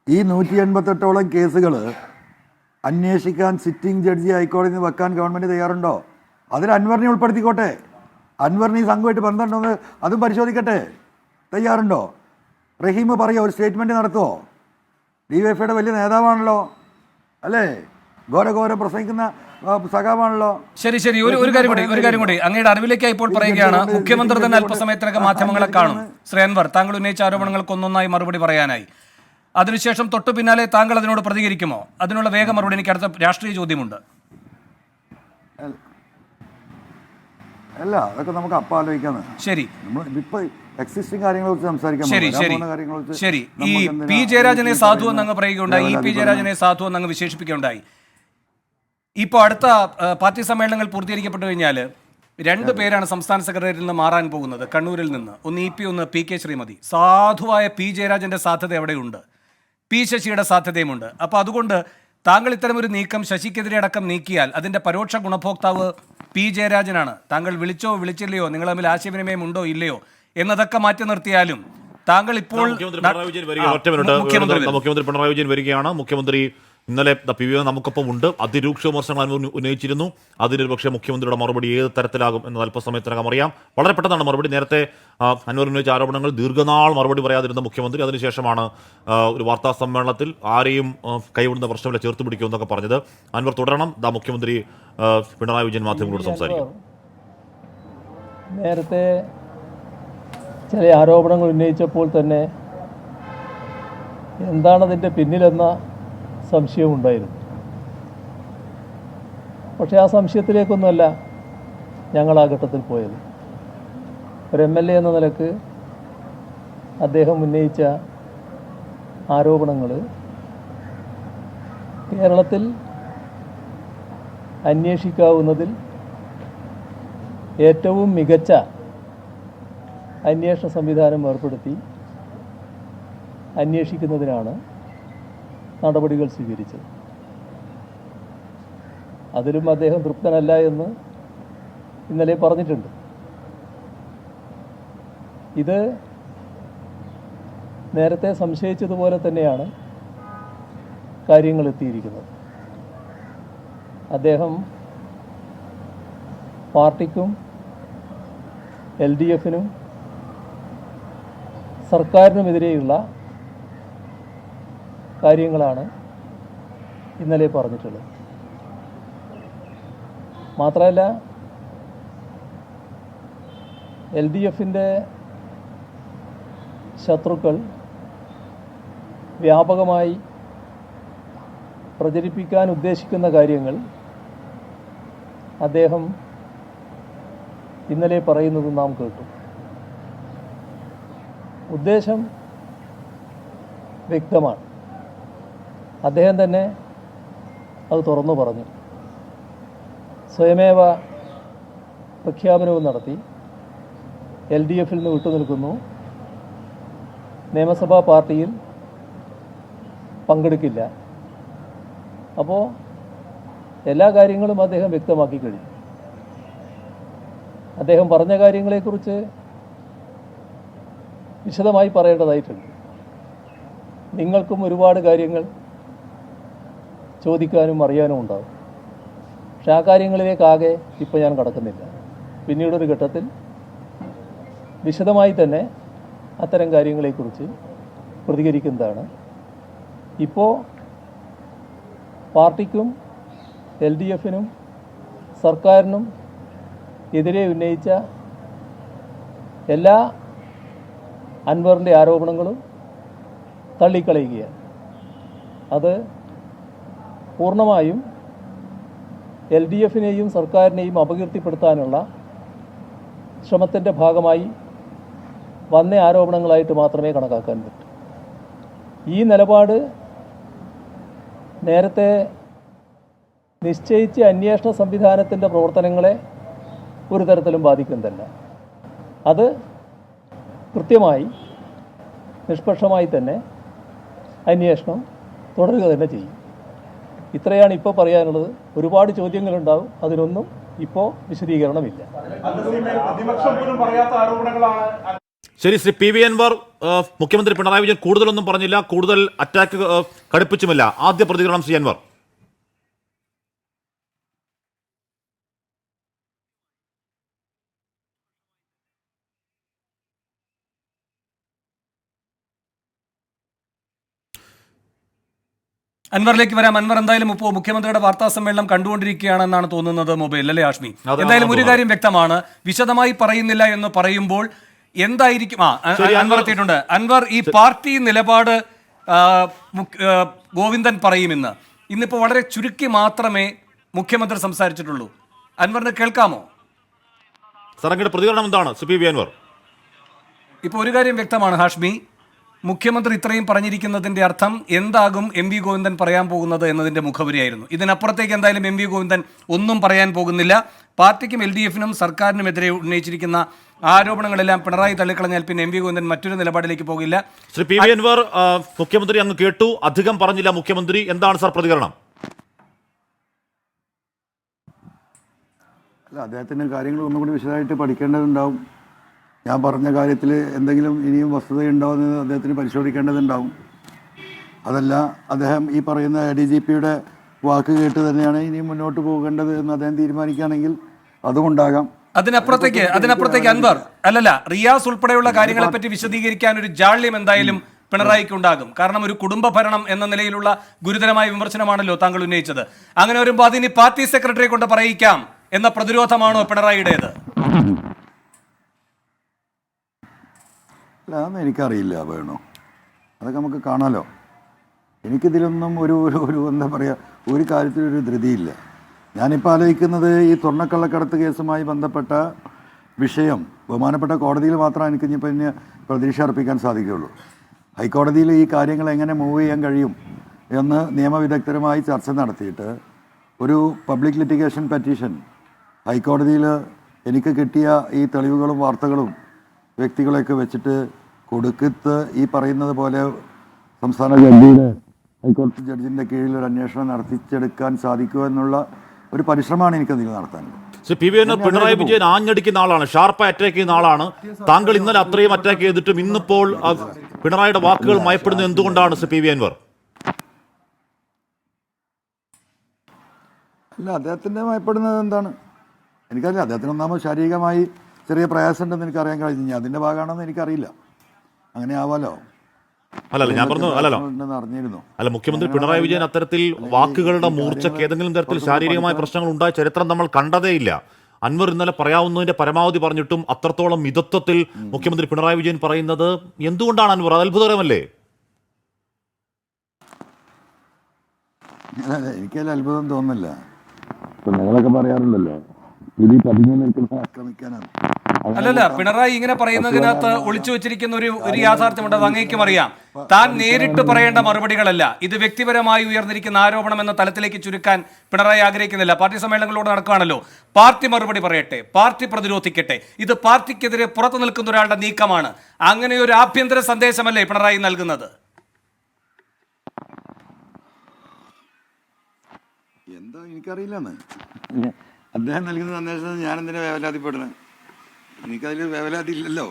[SPEAKER 2] ഈ 188ഓളം കേസുകൾ അന്വേഷിക്കാൻ സിറ്റിംഗ് ജഡ്ജി ഹൈക്കോടതിയിൽ നിന്ന് വെക്കാൻ ഗവൺമെൻറ് തയ്യാറുണ്ടോ? അതിൽ അൻവറിനെ ഉൾപ്പെടുത്തിക്കോട്ടെ. അൻവറിന് ഈ സംഘമായിട്ട് ബന്ധമുണ്ടോയെന്ന് അതും പരിശോധിക്കട്ടെ. തയ്യാറുണ്ടോ? റഹീം പറയുമോ, ഒരു സ്റ്റേറ്റ്മെൻറ്റ് നടത്തുമോ? DYFIയുടെ വലിയ നേതാവാണല്ലോ, അല്ലേ? ഘോര പ്രസംഗിക്കുന്ന സഖാവാണല്ലോ.
[SPEAKER 3] ശരി, ഒരു കാര്യം കൂടി അങ്ങയുടെ അറിവിലേക്കായി ഇപ്പോൾ പറയുകയാണ്. മുഖ്യമന്ത്രി തന്നെ അല്പസമയത്തിനൊക്കെ മാധ്യമങ്ങളെ കാണും. ശ്രീ അൻവർ, താങ്കൾ ഉന്നയിച്ച ആരോപണങ്ങൾക്ക് ഒന്നൊന്നായി മറുപടി പറയാനായി. അതിനുശേഷം തൊട്ടു പിന്നാലെ താങ്കൾ അതിനോട് പ്രതികരിക്കുമോ? അതിനുള്ള വേഗ മറുപടി. എനിക്ക് അടുത്ത രാഷ്ട്രീയ ചോദ്യമുണ്ട്.
[SPEAKER 2] അല്ല, അതൊക്കെ നമുക്ക് അപ്പം ആലോചിക്കാന്ന്.
[SPEAKER 3] ശരി,
[SPEAKER 2] ഇപ്പൊ എക്സിസ്റ്റിംഗ് കാര്യങ്ങളെ കുറിച്ച് സംസാരിക്കാൻ.
[SPEAKER 3] ശരി. ഈ പി ജയരാജനെ സാധു എന്ന് അങ്ങ് പറയുകയുണ്ടായി, ഈ പി ജയരാജനെ സാധു എന്ന് അങ്ങ് വിശേഷിപ്പിക്കുകയുണ്ടായി. ഇപ്പോൾ അടുത്ത പാർട്ടി സമ്മേളനങ്ങൾ പൂർത്തീകരിക്കപ്പെട്ടു കഴിഞ്ഞാൽ 2 പേരാണ് സംസ്ഥാന സെക്രട്ടറിയിൽ നിന്ന് മാറാൻ പോകുന്നത് കണ്ണൂരിൽ നിന്ന്. ഒന്ന് EP, ഒന്ന് PK ശ്രീമതി. സാധുവായ പി ജയരാജന്റെ സാധ്യത എവിടെയുണ്ട്? പി ശശിയുടെ സാധ്യതയുമുണ്ട്. അപ്പോൾ അതുകൊണ്ട് താങ്കൾ ഇത്തരമൊരു നീക്കം ശശിക്കെതിരെ അടക്കം നീക്കിയാൽ അതിന്റെ പരോക്ഷ ഗുണഭോക്താവ് പി ജയരാജനാണ്. താങ്കൾ വിളിച്ചോ വിളിച്ചില്ലയോ, നിങ്ങൾ തമ്മിൽ ആശയവിനിമയം ഉണ്ടോ ഇല്ലയോ എന്നതൊക്കെ മാറ്റി നിർത്തിയാലും താങ്കൾ ഇപ്പോൾ
[SPEAKER 1] മുഖ്യമന്ത്രി പിണറായി വിജയൻ വരികയാണ്. മുഖ്യമന്ത്രി ഇന്നലെ PV നമുക്കൊപ്പം ഉണ്ട്. അതിരൂക്ഷ വിമർശനങ്ങൾ ഉന്നയിച്ചിരുന്നു. അതിനൊരു പക്ഷേ മുഖ്യമന്ത്രിയുടെ മറുപടി ഏത് തരത്തിലാകും എന്നത് അല്പസമയത്തിനകം അറിയാം. വളരെ പെട്ടെന്നാണ് മറുപടി. നേരത്തെ അൻവർ ഉന്നയിച്ച ആരോപണങ്ങൾ ദീർഘനാൾ മറുപടി പറയാതിരുന്ന മുഖ്യമന്ത്രി അതിനുശേഷമാണ് ഒരു വാർത്താ സമ്മേളനത്തിൽ ആരെയും കൈവിടുന്ന പ്രശ്നമില്ല, ചേർത്ത് പിടിക്കുമെന്നൊക്കെ പറഞ്ഞത്. അൻവർ തുടരണം. മുഖ്യമന്ത്രി പിണറായി വിജയൻ മാധ്യമങ്ങളോട് സംസാരിക്കും.
[SPEAKER 4] നേരത്തെ ചില ആരോപണങ്ങൾ ഉന്നയിച്ചപ്പോൾ തന്നെ എന്താണതിൻ്റെ പിന്നിലെന്ന സംശയമുണ്ടായിരുന്നു. പക്ഷേ ആ സംശയത്തിലേക്കൊന്നുമല്ല ഞങ്ങൾ ആ ഘട്ടത്തിൽ പോയത്. ഒരു MLA എന്ന നിലക്ക് അദ്ദേഹം ഉന്നയിച്ച ആരോപണങ്ങൾ കേരളത്തിൽ അന്വേഷിക്കാവുന്നതിൽ ഏറ്റവും മികച്ച അന്വേഷണ സംവിധാനം ഏർപ്പെടുത്തി അന്വേഷിക്കുന്നതിനാണ് നടപടികൾ സ്വീകരിച്ചത്. അതിലും അദ്ദേഹം തൃപ്തനല്ല എന്ന് ഇന്നലെ പറഞ്ഞിട്ടുണ്ട്. ഇത് നേരത്തെ സംശയിച്ചതുപോലെ തന്നെയാണ് കാര്യങ്ങൾ എത്തിയിരിക്കുന്നത്. അദ്ദേഹം പാർട്ടിക്കും LDFനും സർക്കാരിനുമെതിരെയുള്ള കാര്യങ്ങളാണ് ഇന്നലെ പറഞ്ഞിട്ടുള്ളത്. മാത്രമല്ല LDFൻ്റെ ശത്രുക്കൾ വ്യാപകമായി പ്രചരിപ്പിക്കാൻ ഉദ്ദേശിക്കുന്ന കാര്യങ്ങൾ അദ്ദേഹം ഇന്നലെ പറയുന്നത് നാം കേട്ടു. ഉദ്ദേശം വ്യക്തമാണ്. അദ്ദേഹം തന്നെ അത് തുറന്നു പറഞ്ഞു. സ്വയമേവ പ്രഖ്യാപനവും നടത്തി. LDFൽ നിന്ന് വിട്ടുനിൽക്കുന്നു, നിയമസഭാ പാർട്ടിയിൽ പങ്കെടുക്കില്ല. അപ്പോൾ എല്ലാ കാര്യങ്ങളും അദ്ദേഹം വ്യക്തമാക്കി കഴിഞ്ഞു. അദ്ദേഹം പറഞ്ഞ കാര്യങ്ങളെക്കുറിച്ച് വിശദമായി പറയേണ്ടതായിട്ടുണ്ട്. നിങ്ങൾക്കും ഒരുപാട് കാര്യങ്ങൾ ചോദിക്കാനും അറിയാനും ഉണ്ടാകും. പക്ഷെ ആ കാര്യങ്ങളിലേക്കാകെ ഇപ്പോൾ ഞാൻ കടക്കുന്നില്ല. പിന്നീടൊരു ഘട്ടത്തിൽ വിശദമായി തന്നെ അത്തരം കാര്യങ്ങളെക്കുറിച്ച് പ്രതികരിക്കുന്നതാണ്. ഇപ്പോൾ പാർട്ടിക്കും LDFനും സർക്കാരിനും എതിരെ ഉന്നയിച്ച എല്ലാ അൻവറിൻ്റെ ആരോപണങ്ങളും തള്ളിക്കളയുകയാണ്. അത് പൂർണ്ണമായും LDFനെയും സർക്കാരിനെയും അപകീർത്തിപ്പെടുത്താനുള്ള ശ്രമത്തിൻ്റെ ഭാഗമായി വന്ന ആരോപണങ്ങളായിട്ട് മാത്രമേ കണക്കാക്കാൻ പറ്റൂ. ഈ നിലപാട് നേരത്തെ നിശ്ചയിച്ച അന്വേഷണ സംവിധാനത്തിൻ്റെ പ്രവർത്തനങ്ങളെ ഒരു തരത്തിലും ബാധിക്കുന്നതല്ല. അത് കൃത്യമായി നിഷ്പക്ഷമായി തന്നെ അന്വേഷണം തുടരുക തന്നെ ചെയ്യും. ഇത്രയാണ് ഇപ്പോൾ പറയാനുള്ളത്. ഒരുപാട് ചോദ്യങ്ങളുണ്ടാവും, അതിനൊന്നും ഇപ്പോൾ വിശദീകരണമില്ല.
[SPEAKER 1] ശരി, ശ്രീ PV അൻവർ, മുഖ്യമന്ത്രി പിണറായി വിജയൻ കൂടുതലൊന്നും പറഞ്ഞില്ല, കൂടുതൽ അറ്റാക്ക് കടുപ്പിച്ചുമില്ല. ആദ്യ പ്രതികരണം ശ്രീ അൻവർ.
[SPEAKER 3] അൻവറിലേക്ക് വരാം. അൻവർ എന്തായാലും ഇപ്പോൾ മുഖ്യമന്ത്രിയുടെ വാർത്താ സമ്മേളനം കണ്ടുകൊണ്ടിരിക്കുകയാണെന്നാണ് തോന്നുന്നത് മൊബൈൽ, അല്ലേ ആഷ്മി?
[SPEAKER 1] അതാണ്
[SPEAKER 3] എന്തായാലും ഒരു
[SPEAKER 1] തോന്നുന്നത്.
[SPEAKER 3] കാര്യം വ്യക്തമാണ്, വിശദമായി പറയുന്നില്ല എന്ന് പറയുമ്പോൾ എന്തായിരിക്കും
[SPEAKER 1] ശരി,
[SPEAKER 3] അൻവർ എത്തിയിട്ടുണ്ട്. അൻവർ, ഈ പാർട്ടി നിലപാട് ഗോവിന്ദൻ പറയുമെന്ന് ഇന്നിപ്പോൾ വളരെ ചുരുക്കി മാത്രമേ മുഖ്യമന്ത്രി സംസാരിച്ചിട്ടുള്ളൂ. അൻവറിന് കേൾക്കാമോ?
[SPEAKER 1] സാറങ്ങളുടെ പ്രതികരണം എന്താണ് CPB അൻവർ?
[SPEAKER 3] ഇപ്പോൾ ഒരു കാര്യം വ്യക്തമാണ് ഹാഷ്മി, മുഖ്യമന്ത്രി ഇത്രയും പറഞ്ഞിരിക്കുന്നതിന്റെ അർത്ഥം എന്താകും MV ഗോവിന്ദൻ പറയാൻ പോകുന്നത് എന്നതിന്റെ മുഖവരിയായിരുന്നു. ഇതിനപ്പുറത്തേക്ക് എന്തായാലും MV ഗോവിന്ദൻ ഒന്നും പറയാൻ പോകുന്നില്ല. പാർട്ടിക്കും LDF-നും സർക്കാരിനുമെതിരെ ഉന്നയിച്ചിരിക്കുന്ന ആരോപണങ്ങളെല്ലാം പിണറായി തള്ളിക്കളഞ്ഞാൽ പിന്നെ MV ഗോവിന്ദൻ മറ്റൊരു നിലപാടിലേക്ക് പോകില്ല.
[SPEAKER 1] ശ്രീ PV അൻവർ, മുഖ്യമന്ത്രി അങ്ങ് കേട്ടു, അധികം പറഞ്ഞില്ല മുഖ്യമന്ത്രി. എന്താണ് സാർ പ്രതികരണം?
[SPEAKER 2] അല്ല, അദ്ദേഹത്തിന് കാര്യങ്ങൾ ഒന്നും കൂടി വിശദമായിട്ട് പഠിക്കേണ്ടതുണ്ടാവും. ഞാൻ പറഞ്ഞ കാര്യത്തിൽ എന്തെങ്കിലും ഇനിയും വസ്തുതയുണ്ടോയെന്ന് അദ്ദേഹത്തിന് പരിശോധിക്കേണ്ടതുണ്ടാവും. അതല്ല, അദ്ദേഹം ഈ പറയുന്ന ADGP-യുടെ വാക്ക് കേട്ട് തന്നെയാണ് ഇനിയും മുന്നോട്ട് പോകേണ്ടത് എന്ന് അദ്ദേഹം തീരുമാനിക്കുകയാണെങ്കിൽ അതുകൊണ്ടാകാം.
[SPEAKER 3] അതിനപ്പുറത്തേക്ക് അൻവർ, അല്ലല്ല, റിയാസ് ഉൾപ്പെടെയുള്ള കാര്യങ്ങളെ പറ്റി വിശദീകരിക്കാൻ ഒരു ജാള്യം എന്തായാലും പിണറായിക്ക് ഉണ്ടാകും. കാരണം ഒരു കുടുംബ ഭരണം എന്ന നിലയിലുള്ള ഗുരുതരമായ വിമർശനമാണല്ലോ താങ്കൾ ഉന്നയിച്ചത്. അങ്ങനെ വരുമ്പോൾ അതിനി പാർട്ടി സെക്രട്ടറിയെ കൊണ്ട് പറയിക്കാം എന്ന പ്രതിരോധമാണോ പിണറായിയുടേത്?
[SPEAKER 2] അല്ല, അതൊന്നും എനിക്കറിയില്ല, വേണോ, അതൊക്കെ നമുക്ക് കാണാമല്ലോ. എനിക്കിതിലൊന്നും ഒരു ഒരു എന്താ പറയുക, ഒരു കാര്യത്തിലൊരു ധൃതിയില്ല. ഞാനിപ്പോൾ ആലോചിക്കുന്നത് ഈ സ്വർണ്ണക്കള്ളക്കടത്ത് കേസുമായി ബന്ധപ്പെട്ട വിഷയം ബഹുമാനപ്പെട്ട കോടതിയിൽ മാത്രമേ എനിക്ക് ഇനിയിപ്പോൾ ഇനി പ്രതീക്ഷ അർപ്പിക്കാൻ സാധിക്കുകയുള്ളൂ. ഹൈക്കോടതിയിൽ ഈ കാര്യങ്ങൾ എങ്ങനെ മൂവ് ചെയ്യാൻ കഴിയും എന്ന് നിയമവിദഗ്ധരുമായി ചർച്ച നടത്തിയിട്ട് ഒരു പബ്ലിക് ലിറ്റിഗേഷൻ പെറ്റീഷൻ ഹൈക്കോടതിയിൽ എനിക്ക് കിട്ടിയ ഈ തെളിവുകളും വാർത്തകളും വ്യക്തികളെയൊക്കെ വെച്ചിട്ട് കൊടുക്കത്ത് ഈ പറയുന്നത് പോലെ സംസ്ഥാന ജഡ്ജിയുടെ ഹൈക്കോടതി ജഡ്ജിൻ്റെ കീഴിൽ ഒരു അന്വേഷണം നടത്തിച്ചെടുക്കാൻ സാധിക്കുമോ എന്നുള്ള ഒരു പരിശ്രമമാണ് എനിക്കതിൽ നടത്താനുള്ളത്.
[SPEAKER 1] ശ്രീ PV അൻവർ, പിണറായി വിജയൻ ആഞ്ഞടിക്കുന്ന ആളാണ്, ഷാർപ്പായി അറ്റാക്ക് ചെയ്യുന്ന ആളാണ്. താങ്കൾ ഇന്നലെ അത്രയും അറ്റാക്ക് ചെയ്തിട്ടും ഇന്നിപ്പോൾ പിണറായിയുടെ വാക്കുകൾ മയപ്പെടുന്നത് എന്തുകൊണ്ടാണ് ശ്രീ PV അൻവർ?
[SPEAKER 2] അല്ല, അദ്ദേഹത്തിൻ്റെ മയപ്പെടുന്നത് എന്താണ് എനിക്കറിയില്ല. അദ്ദേഹത്തിന് ഒന്നാമത് ശാരീരികമായി ചെറിയ പ്രയാസമുണ്ടെന്ന് എനിക്കറിയാൻ കഴിഞ്ഞു. അതിൻ്റെ ഭാഗമാണെന്ന് എനിക്കറിയില്ല. അങ്ങനെ ആവാലോ.
[SPEAKER 1] അല്ലല്ല, ഞാൻ പറഞ്ഞു അല്ലല്ലോ,
[SPEAKER 2] അറിഞ്ഞിരുന്നു.
[SPEAKER 1] അല്ല, മുഖ്യമന്ത്രി പിണറായി വിജയൻ അത്തരത്തിൽ വാക്കുകളുടെ മൂർച്ചയ്ക്ക് ഏതെങ്കിലും തരത്തിൽ ശാരീരികമായ പ്രശ്നങ്ങൾ ഉണ്ടായ ചരിത്രം നമ്മൾ കണ്ടതേയില്ല. അൻവർ ഇന്നലെ പറയാവുന്നതിന്റെ പരമാവധി പറഞ്ഞിട്ടും അത്രത്തോളം മിതത്വത്തിൽ മുഖ്യമന്ത്രി പിണറായി വിജയൻ പറയുന്നത് എന്തുകൊണ്ടാണ് അൻവർ? അത് അത്ഭുതകരമല്ലേ?
[SPEAKER 2] എനിക്കതിൽ അത്ഭുതം തോന്നുന്നില്ല. നിങ്ങളൊക്കെ പറയാറുണ്ടല്ലോ, ഇത് പതിഞ്ഞു നിൽക്കുന്ന ആക്രമിക്കാനാണ്.
[SPEAKER 3] അല്ലല്ല, പിണറായി ഇങ്ങനെ പറയുന്നതിനകത്ത് ഒളിച്ചു വെച്ചിരിക്കുന്ന ഒരു യാഥാർത്ഥ്യമുണ്ട്, അത് അങ്ങേക്കും അറിയാം. താൻ നേരിട്ട് പറയേണ്ട മറുപടികളല്ല, ഇത് വ്യക്തിപരമായി ഉയർന്നിരിക്കുന്ന ആരോപണം എന്ന തലത്തിലേക്ക് ചുരുക്കാൻ പിണറായി ആഗ്രഹിക്കുന്നില്ല. പാർട്ടി സമ്മേളനങ്ങളോട് നടക്കുകയാണല്ലോ. പാർട്ടി മറുപടി പറയട്ടെ, പാർട്ടി പ്രതിരോധിക്കട്ടെ. ഇത് പാർട്ടിക്കെതിരെ പുറത്തു നിൽക്കുന്ന ഒരാളുടെ നീക്കമാണ്. അങ്ങനെ ഒരു ആഭ്യന്തര സന്ദേശമല്ലേ പിണറായി നൽകുന്നത്?
[SPEAKER 2] എന്താ എനിക്കറിയില്ലെന്ന് അദ്ദേഹം നൽകുന്ന സന്ദേശം ഞാൻ എന്തിനാ വേവലാതിപ്പെടുന്നത്? എനിക്കതിൽ വേവലാതി ഇല്ലല്ലോ.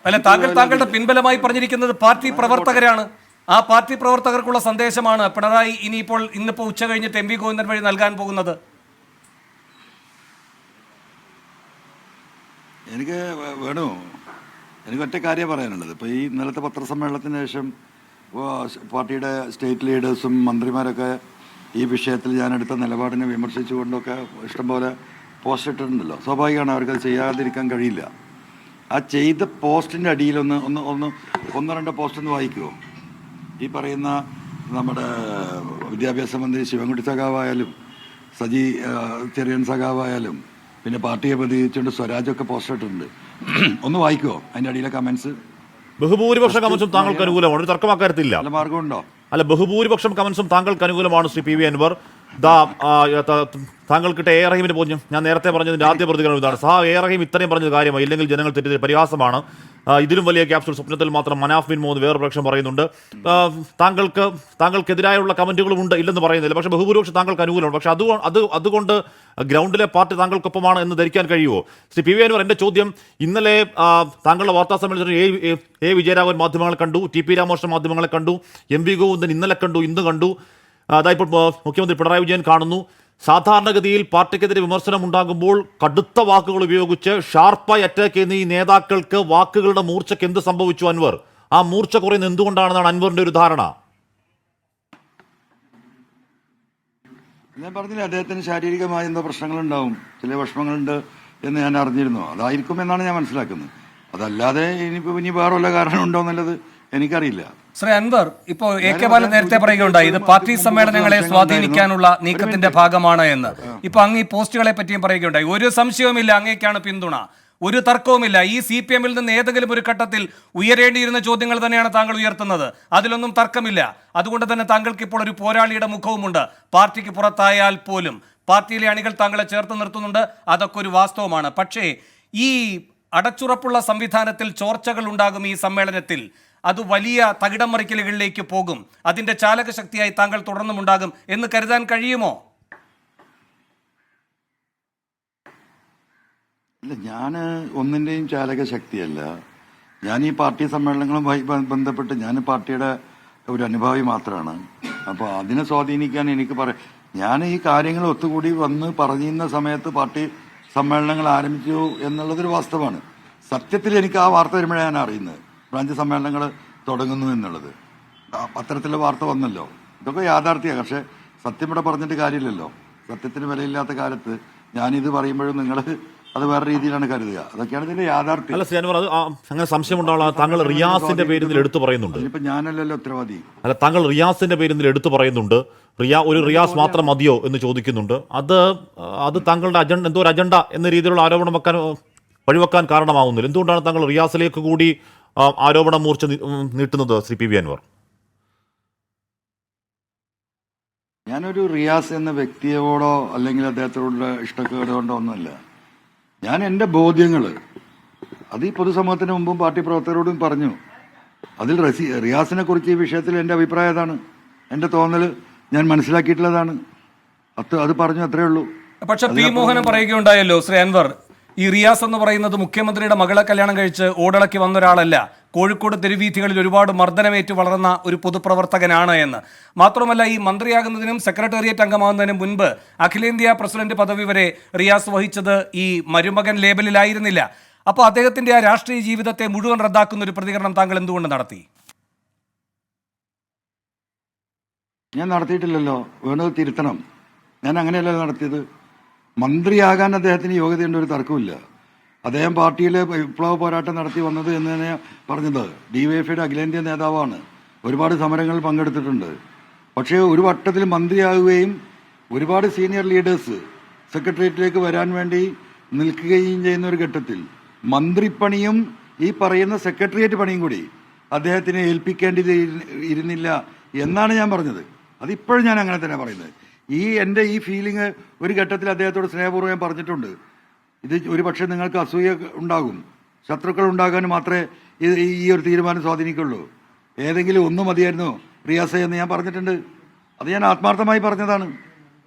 [SPEAKER 3] അല്ല, താങ്കളുടെ പിൻബലമായി പറഞ്ഞിരിക്കുന്നത് പാർട്ടി പ്രവർത്തകരാണ്. ആ പാർട്ടി പ്രവർത്തകർക്കുള്ള സന്ദേശമാണ് പിണറായി ഇന്നിപ്പോൾ ഉച്ച കഴിഞ്ഞിട്ട് MV ഗോവിന്ദൻ വഴി നൽകാൻ പോകുന്നത്.
[SPEAKER 2] എനിക്ക് വേണു, എനിക്ക് ഒറ്റ കാര്യം പറയാനുള്ളത്. ഇപ്പോൾ ഈ ഇന്നലത്തെ പത്രസമ്മേളനത്തിന് ശേഷം പാർട്ടിയുടെ സ്റ്റേറ്റ് ലീഡേഴ്സും മന്ത്രിമാരൊക്കെ ഈ വിഷയത്തിൽ ഞാനെടുത്ത നിലപാടിനെ വിമർശിച്ചുകൊണ്ടൊക്കെ ഇഷ്ടംപോലെ പോസ്റ്റ് ഇട്ടിട്ടുണ്ടല്ലോ. സ്വാഭാവികമാണ്, അവർക്കത് ചെയ്യാതിരിക്കാൻ കഴിയില്ല. ആ ചെയ്ത പോസ്റ്റിൻ്റെ അടിയിൽ ഒന്ന് രണ്ട് പോസ്റ്റ് ഒന്ന് വായിക്കുമോ? ഈ പറയുന്ന നമ്മുടെ വിദ്യാഭ്യാസ മന്ത്രി ശിവൻകുട്ടി സഖാവായാലും സജി ചെറിയൻ സഖാവായാലും പിന്നെ പാർട്ടിയെ പ്രതികരിച്ചുകൊണ്ട് സ്വരാജൊക്കെ പോസ്റ്റ് ഇട്ടിട്ടുണ്ട്. ഒന്ന് വായിക്കുമോ അതിൻ്റെ അടിയിലെ കമൻസ്?
[SPEAKER 1] ബഹുഭൂരിപക്ഷം കമൻസും താങ്കൾക്ക് അനുകൂലമാണ്, ഒരു തർക്കമാക്കാരത്തില്ല.
[SPEAKER 2] നല്ല മാർഗമുണ്ടോ?
[SPEAKER 1] അല്ല, ബഹുഭൂരിപക്ഷം കമൻസും താങ്കൾക്ക് അനുകൂലമാണ് ശ്രീ PV അൻവർ. താങ്കൾക്കിട്ട് എ റഹീമിന് പോഞ്ഞു. ഞാൻ നേരത്തെ പറഞ്ഞതിന്റെ ആദ്യ പ്രതികരണം ഇതാണ്. എ റഹീം ഇത്രയും പറഞ്ഞത് കാര്യമായി, ഇല്ലെങ്കിൽ ജനങ്ങൾ തെറ്റിദ്ധരി പരിഹാസമാണ്. ഇതിലും വലിയ ക്യാപ്സൂൾ സ്വപ്നത്തിൽ മാത്രം മനാഫ് ബിൻ മോദ് വേറൊരു പക്ഷം പറയുന്നുണ്ട്. താങ്കൾക്കെതിരായുള്ള കമന്റുകളും ഉണ്ട്, ഇല്ലെന്ന് പറയുന്നില്ല. പക്ഷേ ബഹുഭൂരിപക്ഷം താങ്കൾക്ക് അനുകൂലമാണ്. പക്ഷേ അതുകൊണ്ട് ഗ്രൗണ്ടിലെ പാർട്ടി താങ്കൾക്കൊപ്പമാണ് എന്ന് ധരിക്കാൻ കഴിയുമോ? ശ്രീ PV അൻവർ, എൻ്റെ ചോദ്യം, ഇന്നലെ താങ്കളുടെ വാർത്താ സമ്മേളനത്തിൽ എ വിജയരാഘവൻ മാധ്യമങ്ങളെ കണ്ടു, TP രാമകൃഷ്ണൻ മാധ്യമങ്ങളെ കണ്ടു, MV ഗോവിന്ദൻ ഇന്നലെ കണ്ടു, ഇന്ന് കണ്ടു, അതായപ്പോൾ മുഖ്യമന്ത്രി പിണറായി വിജയൻ കാണുന്നു. സാധാരണഗതിയിൽ പാർട്ടിക്കെതിരെ വിമർശനം ഉണ്ടാകുമ്പോൾ കടുത്ത വാക്കുകൾ ഉപയോഗിച്ച് ഷാർപ്പായി അറ്റാക്ക് ചെയ്യുന്ന ഈ നേതാക്കൾക്ക് വാക്കുകളുടെ മൂർച്ചയ്ക്ക് എന്ത് സംഭവിച്ചു അൻവർ? ആ മൂർച്ച കുറയുന്നത് എന്തുകൊണ്ടാണെന്നാണ് അൻവറിന്റെ ഒരു ധാരണ?
[SPEAKER 2] ഞാൻ പറഞ്ഞില്ല, അദ്ദേഹത്തിന് ശാരീരികമായ എന്തോ പ്രശ്നങ്ങളുണ്ടാവും, ചില വിഷമങ്ങളുണ്ട് എന്ന് ഞാൻ അറിഞ്ഞിരുന്നു. അതായിരിക്കും എന്നാണ് ഞാൻ മനസ്സിലാക്കുന്നത്. അതല്ലാതെ ഇനി വേറെ വല്ല കാരണം ഉണ്ടോ എന്നുള്ളത് എനിക്കറിയില്ല.
[SPEAKER 3] ശ്രീ അൻവർ, ഇപ്പോ എ കെ ബാലൻ നേരത്തെ പറയുകയുണ്ടായി ഇത് പാർട്ടി സമ്മേളനങ്ങളെ സ്വാധീനിക്കാനുള്ള നീക്കത്തിന്റെ ഭാഗമാണ് എന്ന്. ഇപ്പൊ അങ്ങ് ഈ പോസ്റ്റുകളെ പറ്റിയും പറയുകയുണ്ടായി. ഒരു സംശയവുമില്ല അങ്ങേക്കാണ് പിന്തുണ, ഒരു തർക്കവുമില്ല. ഈ CPM-ൽ നിന്ന് ഏതെങ്കിലും ഒരു ഘട്ടത്തിൽ ഉയരേണ്ടിയിരുന്ന ചോദ്യങ്ങൾ തന്നെയാണ് താങ്കൾ ഉയർത്തുന്നത്, അതിലൊന്നും തർക്കമില്ല. അതുകൊണ്ട് തന്നെ താങ്കൾക്ക് ഇപ്പോൾ ഒരു പോരാളിയുടെ മുഖവുമുണ്ട്. പാർട്ടിക്ക് പുറത്തായാൽ പോലും പാർട്ടിയിലെ അണികൾ താങ്കളെ ചേർത്ത് നിർത്തുന്നുണ്ട്, അതൊക്കെ ഒരു വാസ്തവമാണ്. പക്ഷേ ഈ അടച്ചുറപ്പുള്ള സംവിധാനത്തിൽ ചോർച്ചകൾ ഉണ്ടാകും ഈ സമ്മേളനത്തിൽ, അത് വലിയ തകിടം മറിക്കലുകളിലേക്ക് പോകും, അതിന്റെ ചാലകശക്തിയായി താങ്കൾ തുടർന്നുമുണ്ടാകും എന്ന് കരുതാൻ കഴിയുമോ?
[SPEAKER 2] ഇല്ല, ഞാൻ ഒന്നിൻ്റെയും ചാലക ശക്തിയല്ല. ഞാൻ ഈ പാർട്ടി സമ്മേളനങ്ങളുമായി ബന്ധപ്പെട്ട് ഞാൻ പാർട്ടിയുടെ ഒരു അനുഭാവി മാത്രമാണ്. അപ്പോൾ അതിനെ സ്വാധീനിക്കാൻ എനിക്ക് ഞാൻ ഈ കാര്യങ്ങൾ ഒത്തുകൂടി വന്ന് പറഞ്ഞിരുന്ന സമയത്ത് പാർട്ടി സമ്മേളനങ്ങൾ ആരംഭിച്ചു എന്നുള്ളതൊരു വാസ്തവമാണ്. സത്യത്തിൽ എനിക്ക് ആ വാർത്ത വരുമ്പോഴാണ് ഞാൻ അറിയുന്നത് ബ്രാഞ്ച് സമ്മേളനങ്ങൾ തുടങ്ങുന്നു എന്നുള്ളത്. പത്രത്തിലെ വാർത്ത വന്നല്ലോ, ഇതൊക്കെ യാഥാർത്ഥ്യമാണ്. പക്ഷെ സത്യം ഇവിടെ പറഞ്ഞിട്ട് കാര്യമില്ലല്ലോ. സത്യത്തിന് വിലയില്ലാത്ത കാലത്ത് ഞാനിത് പറയുമ്പോഴും നിങ്ങൾ അത് വേറെ രീതിയിലാണ് കരുതുക. അതൊക്കെയാണ് ഇതിന്റെ യാഥാർത്ഥ്യം.
[SPEAKER 1] അല്ല ശ്രീ, അത് അങ്ങനെ സംശയം ഉണ്ടാവുള്ള താങ്കൾ റിയാസിന്റെ പേരിൽ എടുത്തു പറയുന്നുണ്ട്.
[SPEAKER 2] ഇപ്പൊ ഞാനല്ലല്ലോ ഉത്തരവാദി.
[SPEAKER 1] അല്ല, താങ്കൾ റിയാസിന്റെ പേരിൽ എടുത്തു പറയുന്നുണ്ട്. ഒരു റിയാസ് മാത്രം മതിയോ എന്ന് ചോദിക്കുന്നുണ്ട്. അത് താങ്കളുടെ എന്തോ ഒരു അജണ്ട എന്ന രീതിയിലുള്ള ആരോപണം വഴിവെക്കാൻ കാരണമാവുന്നില്ല. എന്തുകൊണ്ടാണ് താങ്കൾ റിയാസിലേക്ക് കൂടി ആരോപണ മൂർച്ച നീട്ടുന്നത് ശ്രീ PV അൻവർ?
[SPEAKER 2] ഞാനൊരു റിയാസ് എന്ന വ്യക്തിയോടോ അല്ലെങ്കിൽ അദ്ദേഹത്തോടുള്ള ഇഷ്ടക്കേടുകൊണ്ടോ ഒന്നുമല്ല. ഞാൻ എൻ്റെ ബോധ്യങ്ങൾ അത് ഈ പൊതുസമൂഹത്തിന് മുമ്പും പാർട്ടി പ്രവർത്തകരോടും പറഞ്ഞു. അതിൽ റിയാസിനെ കുറിച്ച് ഈ വിഷയത്തിൽ എൻ്റെ അഭിപ്രായം അതാണ്, എൻ്റെ തോന്നൽ ഞാൻ മനസ്സിലാക്കിയിട്ടുള്ളതാണ്. അത് പറഞ്ഞു, അത്രേ ഉള്ളൂ.
[SPEAKER 3] പക്ഷെ പി മോഹനൻ പറയുകയുണ്ടായല്ലോ ശ്രീ അൻവർ, ഈ റിയാസ് എന്ന് പറയുന്നത് മുഖ്യമന്ത്രിയുടെ മകളെ കല്യാണം കഴിച്ച് ഓടിളക്കി വന്ന ഒരാളല്ല, കോഴിക്കോട് തെരുവീഥികളിൽ ഒരുപാട് മർദ്ദനമേറ്റ് വളർന്ന ഒരു പൊതുപ്രവർത്തകനാണ് എന്ന്. മാത്രമല്ല, ഈ മന്ത്രിയാകുന്നതിനും സെക്രട്ടേറിയറ്റ് അംഗമാകുന്നതിനും മുൻപ് അഖിലേന്ത്യാ പ്രസിഡന്റ് പദവി വരെ റിയാസ് വഹിച്ചത് ഈ മരുമകൻ ലേബലിലായിരുന്നില്ല. അപ്പോൾ അദ്ദേഹത്തിന്റെ ആ രാഷ്ട്രീയ ജീവിതത്തെ മുഴുവൻ റദ്ദാക്കുന്ന ഒരു പ്രതികരണം താങ്കൾ എന്തുകൊണ്ട് നടത്തി?
[SPEAKER 2] ഞാൻ നടത്തിയിട്ടില്ലല്ലോ, വേണ്ടത് തിരുത്തണം. ഞാൻ അങ്ങനെയല്ല നടത്തിയത്. മന്ത്രിയാകാൻ അദ്ദേഹത്തിന് യോഗ്യതയുണ്ട്, ഒരു തർക്കമില്ല. അദ്ദേഹം പാർട്ടിയിലെ വിപ്ലവ പോരാട്ടം നടത്തി വന്നത് എന്ന് തന്നെ പറഞ്ഞത്. DYFIയുടെ അഖിലേന്ത്യാ നേതാവാണ്, ഒരുപാട് സമരങ്ങളിൽ പങ്കെടുത്തിട്ടുണ്ട്. പക്ഷേ ഒരു വട്ടത്തിൽ മന്ത്രിയാകുകയും ഒരുപാട് സീനിയർ ലീഡേഴ്സ് സെക്രട്ടേറിയറ്റിലേക്ക് വരാൻ വേണ്ടി നിൽക്കുകയും ചെയ്യുന്ന ഒരു ഘട്ടത്തിൽ മന്ത്രിപ്പണിയും ഈ പറയുന്ന സെക്രട്ടേറിയറ്റ് പണിയും കൂടി അദ്ദേഹത്തിന് ഏൽപ്പിക്കേണ്ടത് ഇരുന്നില്ല എന്നാണ് ഞാൻ പറഞ്ഞത്. അതിപ്പോഴും ഞാൻ അങ്ങനെ തന്നെ പറയുന്നത്. എൻ്റെ ഈ ഫീലിംഗ് ഒരു ഘട്ടത്തിൽ അദ്ദേഹത്തോട് സ്നേഹപൂർവ്വം ഞാൻ പറഞ്ഞിട്ടുണ്ട്. ഇത് ഒരു പക്ഷേ നിങ്ങൾക്ക് അസൂയ ഉണ്ടാകും, ശത്രുക്കൾ ഉണ്ടാകാൻ മാത്രമേ ഈ ഒരു തീരുമാനം സ്വാധീനിക്കുള്ളൂ. ഏതെങ്കിലും ഒന്നും മതിയായിരുന്നു റിയാസ എന്ന് ഞാൻ പറഞ്ഞിട്ടുണ്ട്. അത് ഞാൻ ആത്മാർത്ഥമായി പറഞ്ഞതാണ്.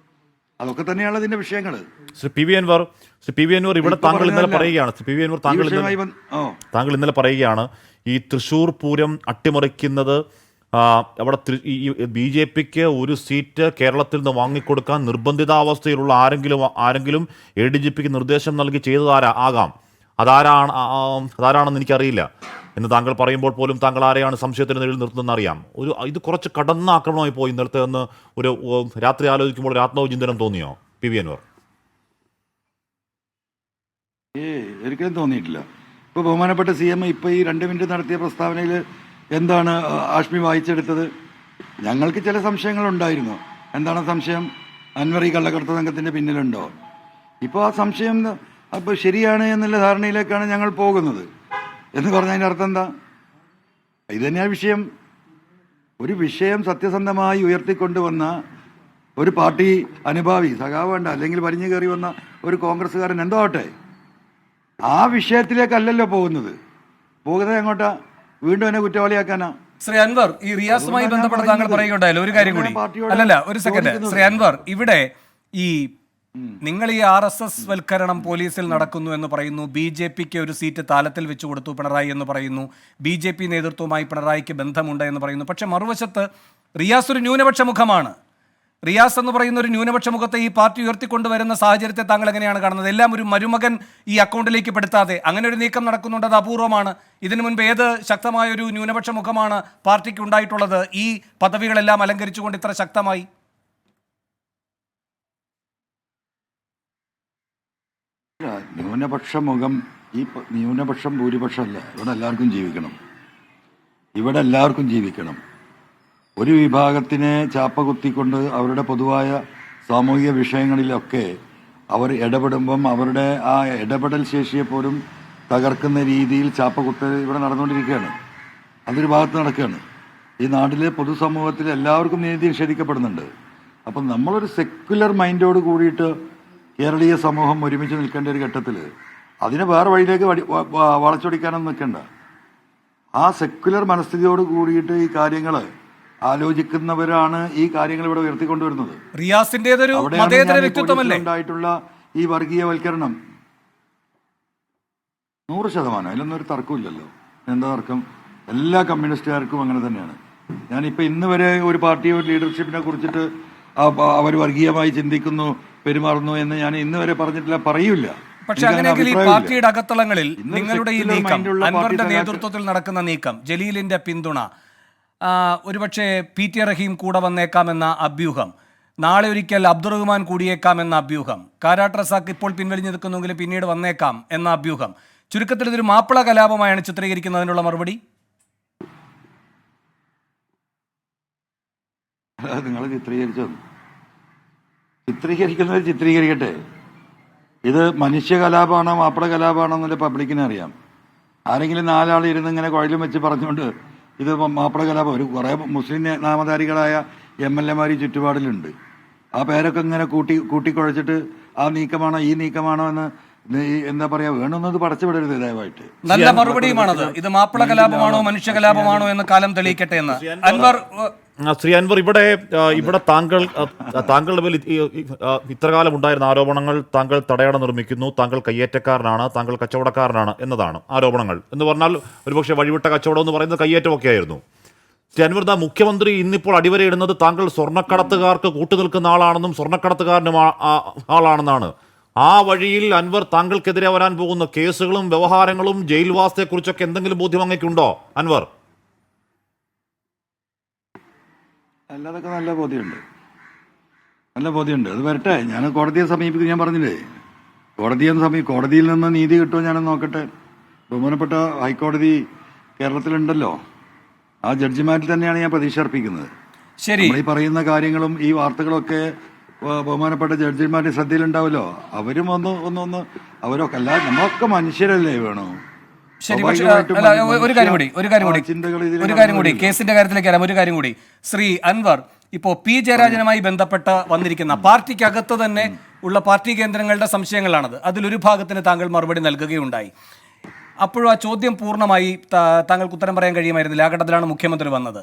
[SPEAKER 2] അതൊക്കെ തന്നെയാണ് ഇതിന്റെ വിഷയങ്ങൾ.
[SPEAKER 1] ശ്രീ PV അൻവർ, ഇവിടെ താങ്കൾ ഇന്നലെ പറയുകയാണ്, ശ്രീ PV അൻവർ താങ്കൾ ഇന്നലെ പറയുകയാണ്, ഈ തൃശ്ശൂർ പൂരം അട്ടിമറിക്കുന്നത് അവിടെ BJPക്ക് ഒരു സീറ്റ് കേരളത്തിൽ നിന്ന് വാങ്ങിക്കൊടുക്കാൻ നിർബന്ധിതാവസ്ഥയിലുള്ള ആരെങ്കിലും ADGPക്ക് നിർദ്ദേശം നൽകി ചെയ്തതാകാം. അതാരാണെന്ന് എനിക്കറിയില്ല എന്ന് താങ്കൾ പറയുമ്പോൾ പോലും താങ്കൾ ആരെയാണ് സംശയത്തിന് നിഴലിൽ നിർത്തുന്നതെന്ന് അറിയാം. ഇത് കുറച്ച് കടന്ന ആക്രമണമായി പോയി ഇന്നലത്തെ എന്ന് ഒരു രാത്രി ആലോചിക്കുമ്പോൾ ഒരു ആത്മവിചിന്തനം തോന്നിയോ PV അൻവർ?
[SPEAKER 2] ഒരിക്കലും തോന്നിയിട്ടില്ല. ഇപ്പോൾ ബഹുമാനപ്പെട്ട CM ഇപ്പോൾ ഈ 2 മിനിറ്റ് നടത്തിയ പ്രസ്താവനയിൽ എന്താണ് ആഷ്മി വായിച്ചെടുത്തത്? ഞങ്ങൾക്ക് ചില സംശയങ്ങളുണ്ടായിരുന്നു. എന്താണ് സംശയം? അൻവർ ഈ കള്ളക്കടത്ത് സംഘത്തിൻ്റെ പിന്നിലുണ്ടോ? ഇപ്പോൾ ആ സംശയം അപ്പോൾ ശരിയാണ് എന്നുള്ള ധാരണയിലേക്കാണ് ഞങ്ങൾ പോകുന്നത് എന്ന് പറഞ്ഞതിൻ്റെ അർത്ഥം എന്താ? ഇത് തന്നെയാണ് വിഷയം. ഒരു വിഷയം സത്യസന്ധമായി ഉയർത്തിക്കൊണ്ടുവന്ന ഒരു പാർട്ടി അനുഭാവി, സഖാവ് വേണ്ട, അല്ലെങ്കിൽ വലിഞ്ഞു കയറി വന്ന ഒരു കോൺഗ്രസ്സുകാരൻ എന്തോ ആവട്ടെ, ആ വിഷയത്തിലേക്കല്ലല്ലോ പോകുന്നത്. പോകുന്നത് എങ്ങോട്ടാ? വീണ്ടും എന്നെ കുറ്റവാളിയാക്കാനാ.
[SPEAKER 3] ശ്രീ അൻവർ, ഈ റിയാസുമായി ബന്ധപ്പെട്ട് താങ്കൾ പറയുകയുണ്ടായല്ലോ ഒരു കാര്യം കൂടി. അല്ലല്ല, ഒരു സെക്കൻഡ് ശ്രീ അൻവർ, ഇവിടെ ഈ നിങ്ങൾ ഈ RSS വൽക്കരണം പോലീസിൽ നടക്കുന്നു എന്ന് പറയുന്നു, BJPക്ക് ഒരു സീറ്റ് താലത്തിൽ വെച്ചു കൊടുത്തു പിണറായി എന്ന് പറയുന്നു, BJP നേതൃത്വവുമായി പിണറായിക്ക് ബന്ധമുണ്ട് എന്ന് പറയുന്നു. പക്ഷെ മറുവശത്ത് റിയാസ് ഒരു ന്യൂനപക്ഷ മുഖമാണ്. റിയാസ് എന്ന് പറയുന്ന ഒരു ന്യൂനപക്ഷ മുഖത്തെ ഈ പാർട്ടി ഉയർത്തിക്കൊണ്ടുവരുന്ന സാഹചര്യത്തെ താങ്കൾ എങ്ങനെയാണ് കാണുന്നത്? എല്ലാം ഒരു മരുമകൻ ഈ അക്കൗണ്ടിലേക്ക് പെടുത്താതെ അങ്ങനെ ഒരു നീക്കം നടക്കുന്നുണ്ട്, അത് അപൂർവമാണ്. ഇതിനു മുൻപ് ഏത് ശക്തമായ ഒരു ന്യൂനപക്ഷ മുഖമാണ് പാർട്ടിക്ക് ഉണ്ടായിട്ടുള്ളത് ഈ പദവികളെല്ലാം അലങ്കരിച്ചുകൊണ്ട് ഇത്ര ശക്തമായി?
[SPEAKER 2] ന്യൂനപക്ഷ മുഖം ന്യൂനപക്ഷം ഭൂരിപക്ഷമല്ല. ഇവിടെ എല്ലാവർക്കും ജീവിക്കണം. ഇവിടെ എല്ലാവർക്കും ജീവിക്കണം. ഒരു വിഭാഗത്തിനെ ചാപ്പ കുത്തിക്കൊണ്ട് അവരുടെ പൊതുവായ സാമൂഹിക വിഷയങ്ങളിലൊക്കെ അവർ ഇടപെടുമ്പം അവരുടെ ആ ഇടപെടൽ ശേഷിയെ പോലും തകർക്കുന്ന രീതിയിൽ ചാപ്പ കുത്തൽ ഇവിടെ നടന്നുകൊണ്ടിരിക്കുകയാണ്. അതൊരു ഭാഗത്ത് നടക്കുകയാണ്. ഈ നാട്ടിലെ പൊതുസമൂഹത്തിൽ എല്ലാവർക്കും നീതി നിഷേധിക്കപ്പെടുന്നുണ്ട്. അപ്പം നമ്മളൊരു സെക്യുലർ മൈൻഡോട് കൂടിയിട്ട് കേരളീയ സമൂഹം ഒരുമിച്ച് നിൽക്കേണ്ട ഒരു ഘട്ടത്തിൽ അതിനെ വേറെ വഴിയിലേക്ക് വളച്ചൊടിക്കാനൊന്നും നിൽക്കണ്ട. ആ സെക്യുലർ മനസ്ഥിതിയോട് കൂടിയിട്ട് ഈ കാര്യങ്ങൾ ആലോചിക്കുന്നവരാണ് ഈ കാര്യങ്ങൾ ഇവിടെ ഉയർത്തിക്കൊണ്ടുവരുന്നത്.
[SPEAKER 3] റിയാസിന്റേതൊരു മതേതര വ്യക്തിത്വമല്ലേ
[SPEAKER 2] ഉണ്ടായിട്ടുള്ള ഈ വർഗീയവൽക്കരണം 100%. അതിലൊന്നും ഒരു തർക്കമില്ലല്ലോ. എന്താ തർക്കം? എല്ലാ കമ്മ്യൂണിസ്റ്റുകാർക്കും അങ്ങനെ തന്നെയാണ്. ഞാനിപ്പോൾ ഇന്ന് വരെ ഒരു പാർട്ടി ഒരു ലീഡർഷിപ്പിനെ കുറിച്ചിട്ട് അവർ വർഗീയമായി ചിന്തിക്കുന്നു, പെരുമാറുന്നു എന്ന് ഞാൻ ഇന്ന് വരെ പറഞ്ഞിട്ടില്ല, പറയൂല.
[SPEAKER 3] പക്ഷെ അങ്ങനെയെങ്കിൽ ഈ പാർട്ടിയുടെ അകത്തളങ്ങളിൽ നിങ്ങളുടെ ഈ നീക്കം, അൻവറിന്റെ നേതൃത്വത്തിൽ നടക്കുന്ന നീക്കം, ജലീലിന്റെ പിന്തുണ, ഒരുപക്ഷെ PT റഹീം കൂടെ വന്നേക്കാമെന്ന അഭ്യൂഹം, നാളെ ഒരിക്കൽ അബ്ദുറഹ്മാൻ കൂടിയേക്കാമെന്ന അഭ്യൂഹം, കാരാട്ട് റസാഖ് ഇപ്പോൾ പിൻവലിഞ്ഞു നിൽക്കുന്നെങ്കിലും പിന്നീട് വന്നേക്കാം എന്ന അഭ്യൂഹം, ചുരുക്കത്തിൽ ഇതൊരു മാപ്പിള കലാപമായാണ് ചിത്രീകരിക്കുന്നതിനുള്ള മറുപടി?
[SPEAKER 2] നിങ്ങൾ ചിത്രീകരിക്കുന്നവർ ചിത്രീകരിക്കട്ടെ. ഇത് മനുഷ്യ കലാപമാണോ മാപ്പിള കലാപമാണോ എന്നല്ല പബ്ലിക്കിനെ അറിയാം. ആരെങ്കിലും 4 ആൾ ഇരുന്ന് ഇങ്ങനെ കുഴലും വെച്ച് പറഞ്ഞുകൊണ്ട് ഇത് മാപ്പിള കലാപം, ഒരു കുറേ മുസ്ലിം നാമധാരികളായ MLA ചുറ്റുപാടിലുണ്ട്. ആ പേരൊക്കെ ഇങ്ങനെ കൂട്ടിക്കുഴച്ചിട്ട് ആ നീക്കമാണോ ഈ നീക്കമാണോ എന്ന് എന്താ പറയാ, വേണമെന്നത് പടച്ചു വിടരുത് ദയവായിട്ട്.
[SPEAKER 3] നല്ല മറുപടിയുമാണത്. ഇത് മാപ്പിള കലാപമാണോ മനുഷ്യ കലാപമാണോ എന്ന് കാലം തെളിയിക്കട്ടെ എന്ന്. അൻവർ,
[SPEAKER 1] ശ്രീ അൻവർ, ഇവിടെ താങ്കളുടെ ഇത്രകാലം ഉണ്ടായിരുന്ന ആരോപണങ്ങൾ താങ്കൾ തടയണ നിർമ്മിക്കുന്നു, താങ്കൾ കയ്യേറ്റക്കാരനാണ്, താങ്കൾ കച്ചവടക്കാരനാണ് എന്നതാണ് ആരോപണങ്ങൾ. എന്ന് പറഞ്ഞാൽ ഒരുപക്ഷെ വഴിവിട്ട കച്ചവടം എന്ന് പറയുന്നത് കയ്യേറ്റമൊക്കെ ആയിരുന്നു. ശ്രീ അൻവർ, മുഖ്യമന്ത്രി ഇന്നിപ്പോൾ അടിവരയിടുന്നത് താങ്കൾ സ്വർണ്ണക്കടത്തുകാർക്ക് കൂട്ടുനിൽക്കുന്ന ആളാണെന്നും സ്വർണ്ണക്കടത്തുകാരനും ആളാണെന്നാണ്. ആ വഴിയിൽ അൻവർ താങ്കൾക്കെതിരെ വരാൻ പോകുന്ന കേസുകളും വ്യവഹാരങ്ങളും ജയിൽവാസത്തെക്കുറിച്ചൊക്കെ എന്തെങ്കിലും ബോധ്യം അങ്ങേക്കുണ്ടോ അൻവർ?
[SPEAKER 2] അല്ലാതൊക്കെ നല്ല ബോധ്യമുണ്ട്. അത് വരട്ടെ. ഞാൻ കോടതിയെ സമീപിക്കും. ഞാൻ പറഞ്ഞില്ലേ, കോടതിയിൽ നിന്ന് നീതി കിട്ടുമോ ഞാനൊന്ന് നോക്കട്ടെ. ബഹുമാനപ്പെട്ട ഹൈക്കോടതി കേരളത്തിലുണ്ടല്ലോ, ആ ജഡ്ജിമാരിൽ തന്നെയാണ് ഞാൻ പ്രതീക്ഷ അർപ്പിക്കുന്നത്.
[SPEAKER 3] ശരി,
[SPEAKER 2] ഈ പറയുന്ന കാര്യങ്ങളും ഈ വാർത്തകളൊക്കെ ബഹുമാനപ്പെട്ട ജഡ്ജിമാരുടെ ശ്രദ്ധയിലുണ്ടാവല്ലോ. അവരും ഒന്ന് അവരൊക്കെ അല്ല, നമ്മളൊക്കെ മനുഷ്യരല്ലേ വേണോ.
[SPEAKER 3] ശരി, പക്ഷേ ഒരു കാര്യം കൂടി കേസിന്റെ കാര്യത്തിലേക്ക് വരാം. ഒരു കാര്യം കൂടി, ശ്രീ അൻവർ, ഇപ്പോൾ P ജയരാജനുമായി ബന്ധപ്പെട്ട് വന്നിരിക്കുന്ന പാർട്ടിക്കകത്ത് തന്നെ ഉള്ള പാർട്ടി കേന്ദ്രങ്ങളുടെ സംശയങ്ങളാണത്. അതിലൊരു ഭാഗത്തിന് താങ്കൾ മറുപടി നൽകുകയുണ്ടായി. അപ്പോഴും ആ ചോദ്യം പൂർണ്ണമായി താങ്കൾക്ക് ഉത്തരം പറയാൻ കഴിയുമായിരുന്നില്ല. ആ ഘട്ടത്തിലാണ് മുഖ്യമന്ത്രി വന്നത്.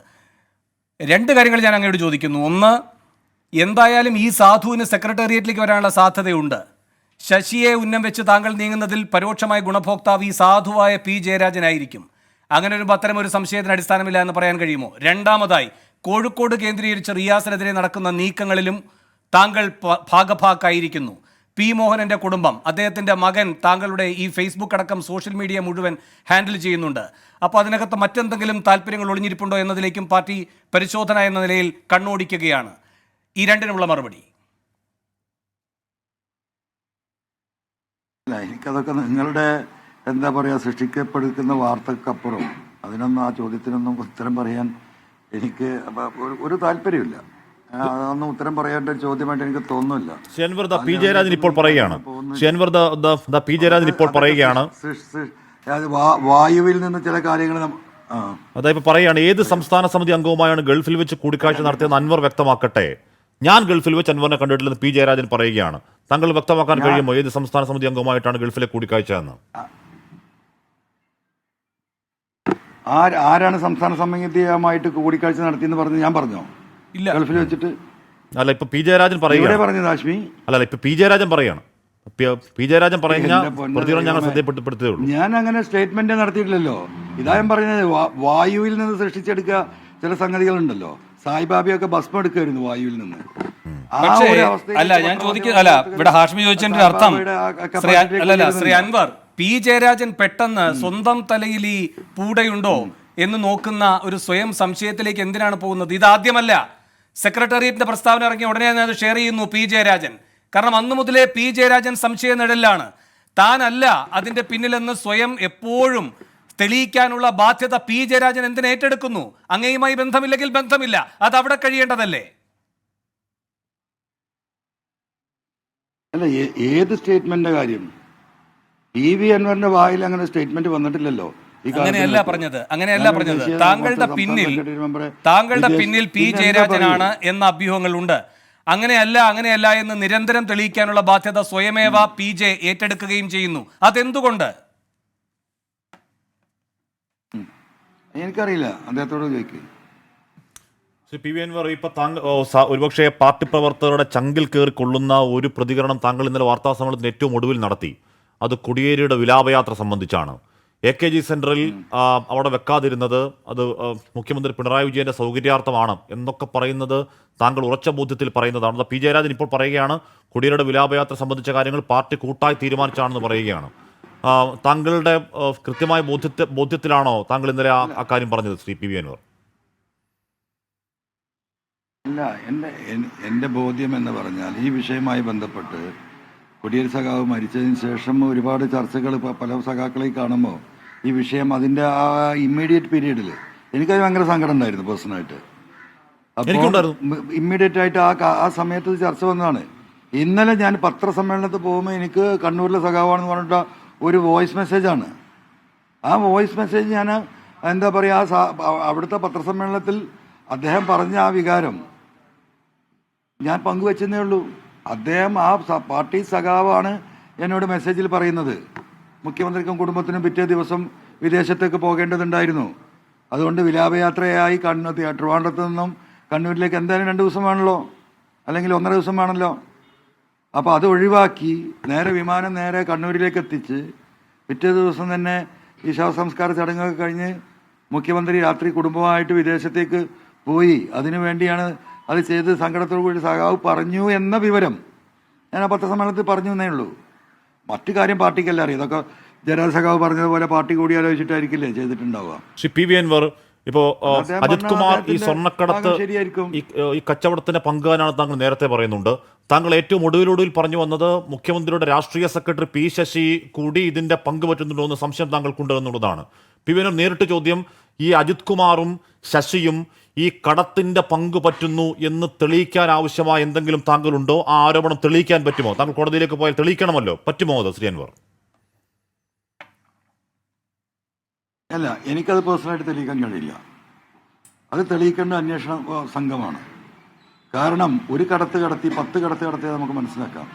[SPEAKER 3] 2 കാര്യങ്ങൾ ഞാൻ അങ്ങോട്ട് ചോദിക്കുന്നു. ഒന്ന്, എന്തായാലും ഈ സാധുവിന് സെക്രട്ടേറിയറ്റിലേക്ക് വരാനുള്ള സാധ്യതയുണ്ട്. ശശിയെ ഉന്നം വെച്ച് താങ്കൾ നീങ്ങുന്നതിൽ പരോക്ഷമായ ഗുണഭോക്താവ് ഈ സാധുവായ P ജയരാജനായിരിക്കും. അങ്ങനെ ഒരു അത്തരം ഒരു സംശയത്തിന് അടിസ്ഥാനമില്ല എന്ന് പറയാൻ കഴിയുമോ? രണ്ടാമതായി, കോഴിക്കോട് കേന്ദ്രീകരിച്ച് റിയാസിനെതിരെ നടക്കുന്ന നീക്കങ്ങളിലും താങ്കൾ ഭാഗഭാക്കായിരിക്കുന്നു. P മോഹനന്റെ കുടുംബം, അദ്ദേഹത്തിന്റെ മകൻ താങ്കളുടെ ഈ ഫേസ്ബുക്ക് അടക്കം സോഷ്യൽ മീഡിയ മുഴുവൻ ഹാൻഡിൽ ചെയ്യുന്നുണ്ട്. അപ്പോൾ അതിനകത്ത് മറ്റെന്തെങ്കിലും താല്പര്യങ്ങൾ ഒളിഞ്ഞിരിപ്പുണ്ടോ എന്നതിലേക്കും പാർട്ടി പരിശോധന എന്ന നിലയിൽ കണ്ണോടിക്കുകയാണ്. ഈ 2-നുള്ള മറുപടി?
[SPEAKER 2] എനിക്കതൊക്കെ നിങ്ങളുടെ എന്താ പറയുക, സൃഷ്ടിക്കപ്പെടുന്ന വാർത്തക്കപ്പുറം അതിനൊന്നും, ആ ചോദ്യത്തിനൊന്നും ഉത്തരം പറയാൻ എനിക്ക് ഒരു താല്പര്യമില്ല. അതൊന്നും ഉത്തരം പറയേണ്ട ഒരു ചോദ്യമായിട്ട് എനിക്ക് തോന്നുന്നില്ല.
[SPEAKER 1] P ജയരാജൻ ഇപ്പോൾ പറയുകയാണ്
[SPEAKER 2] വായുവിൽ നിന്ന് ചില കാര്യങ്ങൾ
[SPEAKER 1] അതായത് പറയുകയാണ്, ഏത് സംസ്ഥാന സമിതി അംഗവുമായാണ് ഗൾഫിൽ വെച്ച് കൂടിക്കാഴ്ച നടത്തിയെന്ന് അൻവർ വ്യക്തമാക്കട്ടെ. ഞാൻ ഗൾഫിൽ വെച്ച് അൻവറിനെ കണ്ടിട്ടില്ലെന്ന് P ജയരാജൻ പറയുകയാണ്. താങ്കൾ വ്യക്തമാക്കാൻ കഴിയുമോ ഏത് സംസ്ഥാന സമിതി അംഗവുമായിട്ടാണ് ഗൾഫിലെ കൂടിക്കാഴ്ച എന്ന്?
[SPEAKER 2] ആരാണ് സംസ്ഥാന സമിതിയുമായിട്ട് കൂടിക്കാഴ്ച നടത്തിയെന്ന് പറഞ്ഞ് ഞാൻ പറഞ്ഞോ?
[SPEAKER 3] ഇല്ല,
[SPEAKER 2] ഗൾഫിൽ വെച്ചിട്ട്
[SPEAKER 1] അല്ല. ഇപ്പൊ P ജയരാജൻ പറയുകയാണ്.
[SPEAKER 2] പറഞ്ഞത് ആശ്മി
[SPEAKER 1] അല്ല, ഇപ്പൊ P ജയരാജൻ പറയാണ്. P ജയരാജൻ പറയുന്ന പ്രതികരണം ഞങ്ങൾ ശ്രദ്ധപ്പെടുത്തേ ഉള്ളൂ.
[SPEAKER 2] ഞാൻ അങ്ങനെ സ്റ്റേറ്റ്മെന്റ് നടത്തിയിട്ടില്ലല്ലോ. ഇതാ ഞാൻ പറയുന്നത്, വായുവിൽ നിന്ന് സൃഷ്ടിച്ചെടുക്കുക ചില സംഗതികളുണ്ടല്ലോ. സായിബാബയൊക്കെ ഭസ്മം എടുക്കുമായിരുന്നു വായുവിൽ നിന്ന്.
[SPEAKER 3] അല്ല, ഞാൻ ചോദിക്കുക, ഇവിടെ ഹാഷ്മി ചോദിച്ചതിന്റെ അർത്ഥം, ശ്രീ അൻവർ, P ജയരാജൻ പെട്ടെന്ന് സ്വന്തം തലയിൽ ഈ പൂടയുണ്ടോ എന്ന് നോക്കുന്ന ഒരു സ്വയം സംശയത്തിലേക്ക് എന്തിനാണ് പോകുന്നത്? ഇതാദ്യമല്ല. സെക്രട്ടേറിയറ്റിന്റെ പ്രസ്താവന ഇറങ്ങിയ ഉടനെ അത് ഷെയർ ചെയ്യുന്നു P ജയരാജൻ. കാരണം അന്നു മുതലേ P ജയരാജൻ സംശയ നിഴലിലാണ്. താനല്ല അതിന്റെ പിന്നിലെന്ന് സ്വയം എപ്പോഴും തെളിയിക്കാനുള്ള ബാധ്യത പി ജയരാജൻ എന്തിന് ഏറ്റെടുക്കുന്നു? അങ്ങയുമായി ബന്ധമില്ലെങ്കിൽ ബന്ധമില്ല, അത് അവിടെ കഴിയേണ്ടതല്ലേ?
[SPEAKER 2] അല്ല, ഏത് സ്റ്റേറ്റ്മെന്റിന്റെ കാര്യം? PV അൻവറിന്റെ വായിൽ അങ്ങനെ സ്റ്റേറ്റ്മെന്റ് വന്നിട്ടില്ലല്ലോ.
[SPEAKER 3] അങ്ങനെയല്ല പറഞ്ഞത്. താങ്കളുടെ പിന്നിൽ പി ജയരാജനാണ് എന്ന അഭ്യൂഹങ്ങളുണ്ട്. അങ്ങനെയല്ല എന്ന് നിരന്തരം തെളിയിക്കാനുള്ള ബാധ്യത സ്വയമേവ PJ ഏറ്റെടുക്കുകയും ചെയ്യുന്നു. അതെന്തുകൊണ്ട്?
[SPEAKER 2] എനിക്കറിയില്ല, അദ്ദേഹത്തോട് ചോദിക്കുക.
[SPEAKER 1] ശ്രീ PV അൻവർ, ഇപ്പൊ ഒരുപക്ഷെ പാർട്ടി പ്രവർത്തകരുടെ ചങ്കിൽ കയറി കൊള്ളുന്ന ഒരു പ്രതികരണം താങ്കൾ ഇന്നലെ വാർത്താ സമ്മേളനത്തിന് ഏറ്റവും ഒടുവിൽ നടത്തി. അത് കോടിയേരിയുടെ വിലാപയാത്ര സംബന്ധിച്ചാണ്. AKG സെന്ററിൽ അവിടെ വെക്കാതിരുന്നത് അത് മുഖ്യമന്ത്രി പിണറായി വിജയന്റെ സൗകര്യാർത്ഥമാണ് എന്നൊക്കെ പറയുന്നത് താങ്കൾ ഉറച്ച ബോധ്യത്തിൽ പറയുന്നതാണ്. പി ജയരാജൻ ഇപ്പോൾ പറയുകയാണ് കോടിയേരിയുടെ വിലാപയാത്ര സംബന്ധിച്ച കാര്യങ്ങൾ പാർട്ടി കൂട്ടായി തീരുമാനിച്ചാണെന്ന് പറയുകയാണ്. താങ്കളുടെ കൃത്യമായ ബോധ്യത്തിലാണോ താങ്കൾ ഇന്നലെ ആ കാര്യം പറഞ്ഞത് ശ്രീ PV അൻവർ?
[SPEAKER 2] ഇല്ല, എൻ്റെ ബോധ്യം എന്ന് പറഞ്ഞാൽ ഈ വിഷയവുമായി ബന്ധപ്പെട്ട് കോടിയേരി സഖാവ് മരിച്ചതിന് ശേഷം ഒരുപാട് ചർച്ചകൾ പല സഖാക്കളെ കാണുമ്പോൾ ഈ വിഷയം അതിൻ്റെ ആ ഇമ്മീഡിയറ്റ് പീരീഡിൽ എനിക്കത് ഭയങ്കര സങ്കടം ഉണ്ടായിരുന്നു പേഴ്സണലായിട്ട്. അപ്പോൾ ഇമ്മീഡിയറ്റ് ആയിട്ട് ആ സമയത്ത് ചർച്ച വന്നതാണ്. ഇന്നലെ ഞാൻ പത്രസമ്മേളനത്തിൽ പോകുമ്പോൾ എനിക്ക് കണ്ണൂരിലെ സഖാവാണെന്ന് പറഞ്ഞിട്ട് ഒരു വോയിസ് മെസ്സേജാണ്. ആ വോയിസ് മെസ്സേജ് ഞാൻ എന്താ പറയുക, അവിടുത്തെ പത്രസമ്മേളനത്തിൽ അദ്ദേഹം പറഞ്ഞ ആ വികാരം ഞാൻ പങ്കുവെച്ചെന്നേ ഉള്ളൂ. അദ്ദേഹം ആ പാർട്ടി സഖാവാണ് എന്നോട് മെസ്സേജിൽ പറയുന്നത്. മുഖ്യമന്ത്രിക്കും കുടുംബത്തിനും പിറ്റേ ദിവസം വിദേശത്തേക്ക് പോകേണ്ടതുണ്ടായിരുന്നു. അതുകൊണ്ട് വിലാപയാത്രയായി ട്രിവാൻഡ്രത്ത് നിന്നും കണ്ണൂരിലേക്ക് എന്തായാലും 2 ദിവസം വേണമല്ലോ, അല്ലെങ്കിൽ 1.5 ദിവസം വേണമല്ലോ. അപ്പോൾ അത് ഒഴിവാക്കി വിമാനം നേരെ കണ്ണൂരിലേക്ക് എത്തിച്ച് പിറ്റേ ദിവസം തന്നെ ഈ ശവസംസ്കാര ചടങ്ങൊക്കെ കഴിഞ്ഞ് മുഖ്യമന്ത്രി രാത്രി കുടുംബമായിട്ട് വിദേശത്തേക്ക് പോയി. അതിനു വേണ്ടിയാണ് അത് ചെയ്ത് സങ്കടത്തോടു കൂടി സഖാവ് പറഞ്ഞു എന്ന വിവരം ഞാൻ ആ പത്രസമ്മേളനത്തിൽ പറഞ്ഞു എന്നേ ഉള്ളൂ. മറ്റു കാര്യം പാർട്ടിക്കല്ല അറിയാം. ഇതൊക്കെ ജനറൽ സഖാവ് പറഞ്ഞതുപോലെ പാർട്ടി കൂടി ആലോചിച്ചിട്ടായിരിക്കില്ലേ ചെയ്തിട്ടുണ്ടാവുക.
[SPEAKER 1] ശ്രീ PV അൻവർ, ഇപ്പോ അജിത് കുമാർ ഈ സ്വർണ്ണക്കടത്ത് ഈ കച്ചവടത്തിന്റെ പങ്കുകാരാണ് താങ്കൾ നേരത്തെ പറയുന്നുണ്ട്. താങ്കൾ ഏറ്റവും ഒടുവിൽ പറഞ്ഞു വന്നത് മുഖ്യമന്ത്രിയുടെ രാഷ്ട്രീയ സെക്രട്ടറി P ശശി കൂടി ഇതിന്റെ പങ്ക് പറ്റുന്നുണ്ടോ എന്ന് സംശയം താങ്കൾക്കുണ്ട് എന്നുള്ളതാണ്. PV അൻവർ, നേരിട്ട് ചോദ്യം, ഈ അജിത് കുമാറും ശശിയും ഈ കടത്തിന്റെ പങ്ക് പറ്റുന്നു എന്ന് തെളിയിക്കാൻ ആവശ്യമായ എന്തെങ്കിലും താങ്കളുണ്ടോ? ആ ആരോപണം തെളിയിക്കാൻ പറ്റുമോ? താങ്കൾ കോടതിയിലേക്ക് പോയാൽ തെളിയിക്കണമല്ലോ, പറ്റുമോ അത് ശ്രീ അൻവർ?
[SPEAKER 2] അല്ല, എനിക്കത് പേഴ്സണലായിട്ട് തെളിയിക്കാൻ കഴിയില്ല. അത് തെളിയിക്കേണ്ട അന്വേഷണ സംഘമാണ്. കാരണം ഒരു കടത്ത് കടത്തി 10 കടത്ത് കടത്തിയത് നമുക്ക് മനസ്സിലാക്കാം.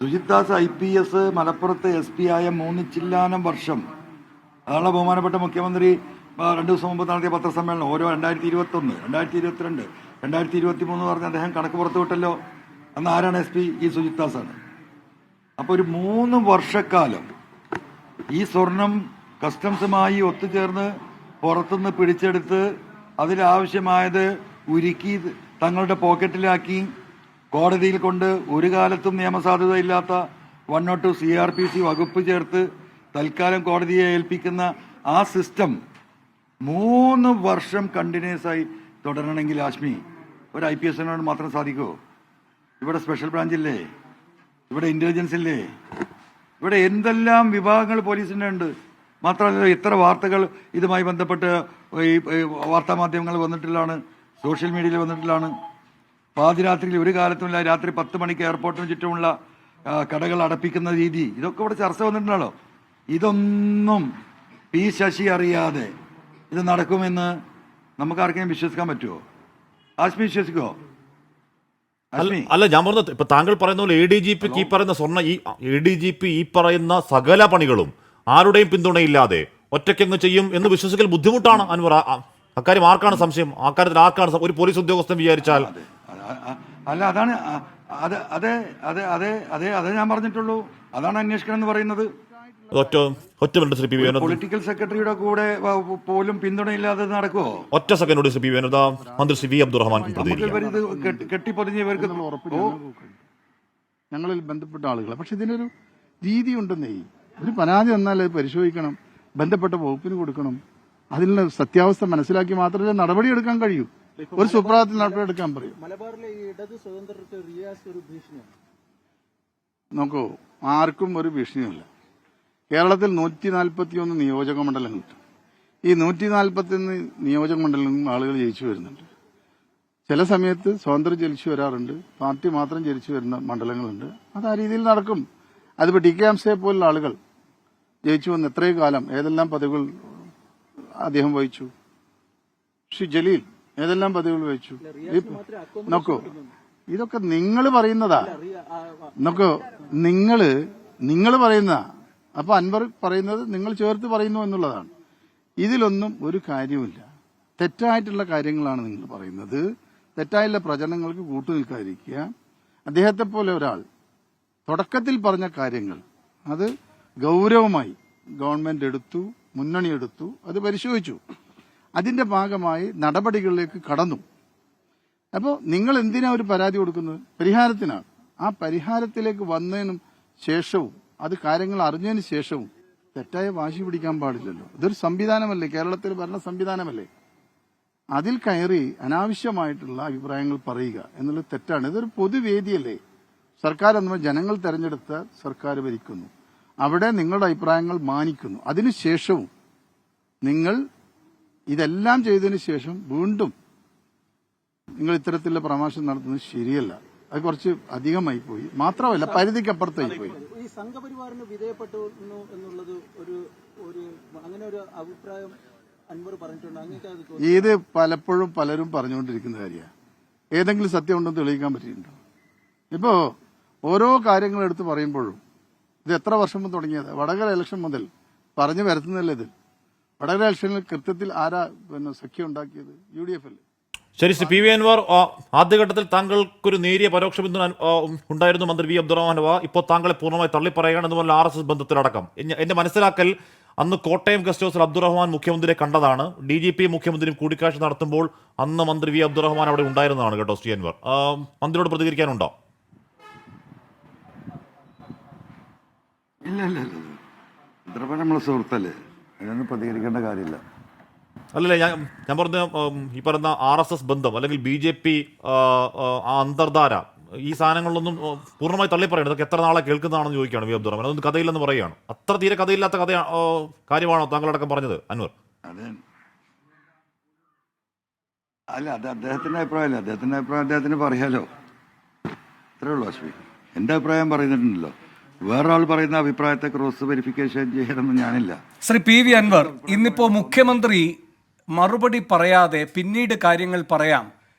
[SPEAKER 2] സുജിത് ദാസ് IPS മലപ്പുറത്ത് SP ആയ 3 ചില്ലാനം വർഷം അതാണ് ബഹുമാനപ്പെട്ട മുഖ്യമന്ത്രി 2 ദിവസം മുമ്പ് നടത്തിയ പത്രസമ്മേളനം. ഓരോ 2021, 2022, 2023 പറഞ്ഞ് അദ്ദേഹം കണക്ക് പുറത്തു വിട്ടല്ലോ. അന്ന് ആരാണ് SP? ഈ സുജിത് ദാസാണ്. അപ്പോൾ ഒരു 3 വർഷക്കാലം ഈ സ്വർണം കസ്റ്റംസുമായി ഒത്തുചേർന്ന് പുറത്തുനിന്ന് പിടിച്ചെടുത്ത് അതിലാവശ്യമായത് ഉരുക്കി തങ്ങളുടെ പോക്കറ്റിലാക്കി കോടതിയിൽ കൊണ്ട് ഒരു കാലത്തും നിയമസാധുതയില്ലാത്ത 102 CRPC വകുപ്പ് ചേർത്ത് തൽക്കാലം കോടതിയെ ഏൽപ്പിക്കുന്ന ആ സിസ്റ്റം 3 വർഷം കണ്ടിന്യൂസ് ആയി തുടരണമെങ്കിൽ ആശ്മി ഒരു IPSനോട് മാത്രം സാധിക്കുമോ? ഇവിടെ സ്പെഷ്യൽ ബ്രാഞ്ചില്ലേ, ഇവിടെ ഇന്റലിജൻസ് ഇല്ലേ, ഇവിടെ എന്തെല്ലാം വിഭാഗങ്ങൾ പോലീസിൻ്റെ ഉണ്ട്. മാത്രമല്ല എത്ര വാർത്തകൾ ഇതുമായി ബന്ധപ്പെട്ട് ഈ വാർത്താ മാധ്യമങ്ങൾ വന്നിട്ടുള്ളതാണ്, സോഷ്യൽ മീഡിയയിൽ വന്നിട്ടുള്ളതാണ്. പാതിരാത്രിയിൽ ഒരു കാലത്തുമില്ല, രാത്രി 10 മണിക്ക് എയർപോർട്ടിന് ചുറ്റുമുള്ള കടകൾ അടപ്പിക്കുന്ന രീതി, ഇതൊക്കെ ഇവിടെ ചർച്ച വന്നിട്ടുണ്ടല്ലോ. ഇതൊന്നും P ശശി അറിയാതെ ഇത് നടക്കുമെന്ന് നമുക്ക് ആർക്കെങ്കിലും വിശ്വസിക്കാൻ പറ്റുമോ? ആശ്മി വിശ്വസിക്കോ?
[SPEAKER 1] അല്ല, ഞാൻ പറഞ്ഞത് ഇപ്പൊ താങ്കൾ പറയുന്ന പോലെ ADGP ഈ പറയുന്ന ADGP ഈ പറയുന്ന സകല പണികളും ആരുടെയും പിന്തുണയില്ലാതെ ഒറ്റയ്ക്കങ്ങ് ചെയ്യും എന്ന് വിശ്വസിക്കൽ ബുദ്ധിമുട്ടാണ് അൻവർ. അക്കാര്യം ആർക്കാണ് സംശയം? അക്കാര്യത്തിൽ ആർക്കാണ് ഒരു പോലീസ് ഉദ്യോഗസ്ഥൻ വിചാരിച്ചാൽ?
[SPEAKER 2] അല്ല, അതാണ് അതെ ഞാൻ പറഞ്ഞിട്ടുള്ളൂ. അതാണ് അന്വേഷിക്കണം എന്ന് പറയുന്നത്.
[SPEAKER 1] ഒറ്റ minute Shri PV Anvar,
[SPEAKER 2] political സെക്രട്ടറിയുടെ കൂടെ പോലും പിന്തുണയില്ലാതെ നടക്കുമോ?
[SPEAKER 1] ഒറ്റ സെക്കൻഡ് ശ്രീ PV അൻവർ, മന്ത്രി ശ്രീ V അബ്ദുറഹ്മാൻ
[SPEAKER 2] കെട്ടിപ്പൊതിഞ്ഞ് ഇവർക്ക്
[SPEAKER 5] ഞങ്ങളിൽ ബന്ധപ്പെട്ട ആളുകളെ. പക്ഷെ ഇതിനൊരു രീതി ഉണ്ടെന്നേ. ഒരു പരാതി വന്നാൽ അത് പരിശോധിക്കണം, ബന്ധപ്പെട്ട വകുപ്പിന് കൊടുക്കണം. അതിനുള്ള സത്യാവസ്ഥ മനസ്സിലാക്കി മാത്രമേ നടപടിയെടുക്കാൻ കഴിയൂ. ഒരു സുപ്രഭാതത്തിൽ നടപടിയെടുക്കാൻ പറയും.
[SPEAKER 6] മലബാറിലെ ഈ ഇടത് സ്വതന്ത്രർക്ക് റിയാസ് ഒരു ഭീഷണിയാണ്.
[SPEAKER 5] നോക്കൂ, ആർക്കും ഒരു ഭീഷണിയല്ല. കേരളത്തിൽ 141 നിയോജക മണ്ഡലങ്ങളുണ്ട്. ഈ 141 നിയോജക മണ്ഡലങ്ങളും ആളുകൾ ജയിച്ചു വരുന്നുണ്ട്. ചില സമയത്ത് സ്വതന്ത്രം ജയിച്ചു വരാറുണ്ട്, പാർട്ടി മാത്രം ജയിച്ചു വരുന്ന മണ്ഡലങ്ങളുണ്ട്. അത് ആ രീതിയിൽ നടക്കും. അതിപ്പോൾ ടി കെ ഹംസയെ പോലുള്ള ആളുകൾ ജയിച്ചു വന്ന് എത്രയും കാലം ഏതെല്ലാം പദവികൾ അദ്ദേഹം വഹിച്ചു. ശ്രീ ജലീൽ ഏതെല്ലാം പദവികൾ വഹിച്ചു. നോക്കൂ, ഇതൊക്കെ നിങ്ങൾ പറയുന്നതാ. നോക്കൂ, നിങ്ങൾ പറയുന്ന, അപ്പൊ അൻവർ പറയുന്നത് നിങ്ങൾ ചേർത്ത് പറയുന്നു എന്നുള്ളതാണ്. ഇതിലൊന്നും ഒരു കാര്യമില്ല. തെറ്റായിട്ടുള്ള കാര്യങ്ങളാണ് നിങ്ങൾ പറയുന്നത്. തെറ്റായുള്ള പ്രചരണങ്ങൾക്ക് കൂട്ടുനിൽക്കാതിരിക്കുക. അദ്ദേഹത്തെ പോലെ ഒരാൾ തുടക്കത്തിൽ പറഞ്ഞ കാര്യങ്ങൾ അത് ഗൗരവമായി ഗവൺമെന്റ് എടുത്തു, മുന്നണി എടുത്തു, അത് പരിശോധിച്ചു. അതിന്റെ ഭാഗമായി നടപടികളിലേക്ക് കടന്നു. അപ്പോൾ നിങ്ങൾ എന്തിനാ ഒരു പരാതി കൊടുക്കുന്നത്? പരിഹാരത്തിനാണ്. ആ പരിഹാരത്തിലേക്ക് വന്നതിനും ശേഷവും അത് കാര്യങ്ങൾ അറിഞ്ഞതിന് ശേഷവും തെറ്റായ വാശി പിടിക്കാൻ പാടില്ലല്ലോ. ഇതൊരു സംവിധാനമല്ലേ, കേരളത്തിൽ ഭരണ സംവിധാനമല്ലേ. അതിൽ കയറി അനാവശ്യമായിട്ടുള്ള അഭിപ്രായങ്ങൾ പറയുക എന്നുള്ളത് തെറ്റാണ്. ഇതൊരു പൊതുവേദിയല്ലേ. സർക്കാർ എന്ന ജനങ്ങൾ തെരഞ്ഞെടുത്ത സർക്കാർ ഭരിക്കുന്നു. അവിടെ നിങ്ങളുടെ അഭിപ്രായങ്ങൾ മാനിക്കുന്നു. അതിനുശേഷവും നിങ്ങൾ ഇതെല്ലാം ചെയ്തതിനു ശേഷം വീണ്ടും നിങ്ങൾ ഇത്തരത്തിലുള്ള പരാമർശം നടത്തുന്നത് ശരിയല്ല. അത് കുറച്ച് അധികമായി പോയി. മാത്രമല്ല പരിധിക്കപ്പുറത്തായി പോയി.
[SPEAKER 6] ഈ സംഘപരിവാറിന് വിധേയപ്പെട്ടു എന്നുള്ളത് ഒരു അങ്ങനെ ഒരു അഭിപ്രായം അൻവർ പറഞ്ഞിട്ടുണ്ട്.
[SPEAKER 5] ഇത് പലപ്പോഴും പലരും പറഞ്ഞുകൊണ്ടിരിക്കുന്ന കാര്യമാണ്. ഏതെങ്കിലും സത്യം ഉണ്ടെന്ന് തെളിയിക്കാൻ പറ്റിയിട്ടുണ്ടോ? ഇപ്പോ ഓരോ കാര്യങ്ങൾ എടുത്ത് പറയുമ്പോഴും ഇത് എത്ര വർഷം മുമ്പ് തുടങ്ങിയത്? വടകര ഇലക്ഷൻ മുതൽ പറഞ്ഞു വരുത്തുന്നതല്ലേ ഇത്. വടകര ഇലക്ഷനിൽ കൃത്യത്തിൽ ആരാ സഖ്യം ഉണ്ടാക്കിയത്? UDF അല്ലേ.
[SPEAKER 1] ശരി, ശ്രീ PV അൻവർ, ആദ്യഘട്ടത്തിൽ താങ്കൾക്കൊരു നേരിയ പരോക്ഷ പിന്തുണ ഉണ്ടായിരുന്നു മന്ത്രി V അബ്ദുറഹ്മാൻ. ഇപ്പോൾ താങ്കളെ പൂർണ്ണമായി തള്ളിപ്പറയുകയാണ്. അതുപോലെ RSS ബന്ധത്തിലടക്കം. എന്റെ മനസ്സിലാക്കൽ അന്ന് കോട്ടയം ഗസ്റ്റ് ഹൗസിൽ അബ്ദുറഹ്മാൻ മുഖ്യമന്ത്രിയെ കണ്ടതാണ്. DGP മുഖ്യമന്ത്രിയും കൂടിക്കാഴ്ച നടത്തുമ്പോൾ അന്ന് മന്ത്രി V അബ്ദുറഹ്മാൻ അവിടെ ഉണ്ടായിരുന്നതാണ് കേട്ടോ. ശ്രീ അൻവർ, മന്ത്രിയോട് പ്രതികരിക്കാനുണ്ടോ?
[SPEAKER 2] ഇല്ല, അബ്ദുറഹ്മാൻ നമ്മളെ സുഹൃത്തല്ലേ, അതിനൊന്നും പ്രതികരിക്കേണ്ട കാര്യമില്ല.
[SPEAKER 1] അല്ലല്ലേ, ഞാൻ പറഞ്ഞ ഈ പറയുന്ന RSS ബന്ധം അല്ലെങ്കിൽ BJP അന്തർധാര, ഈ സാധനങ്ങളിലൊന്നും പൂർണ്ണമായി തള്ളിപ്പറയണം. ഇതൊക്കെ എത്ര നാളെ കേൾക്കുന്നതാണെന്ന് ചോദിക്കുകയാണ് V അബ്ദുറഹ്മാൻ. അതൊന്നും കഥയില്ലെന്ന് പറയുകയാണ്. അത്ര തീരെ കഥയില്ലാത്ത കാര്യമാണോ താങ്കളടക്കം പറഞ്ഞത് അൻവർ?
[SPEAKER 2] അതെ, അല്ല, അത് അദ്ദേഹത്തിന്റെ അഭിപ്രായമല്ല. അദ്ദേഹത്തിന്റെ അഭിപ്രായം അദ്ദേഹത്തിന് പറയാലോ. അത്രേ ഉള്ളൂ അശ്വി. എന്റെ അഭിപ്രായം പറയുന്നിട്ടുണ്ടല്ലോ. വേറൊരാൾ പറയുന്ന അഭിപ്രായത്തെ ക്രോസ് വെരിഫിക്കേഷൻ ചെയ്യണമെന്ന് ഞാനില്ല.
[SPEAKER 3] ശ്രീ PV അൻവർ, ഇന്നിപ്പോ മുഖ്യമന്ത്രി മറുപടി പറയാതെ പിന്നീട് കാര്യങ്ങൾ പറയാം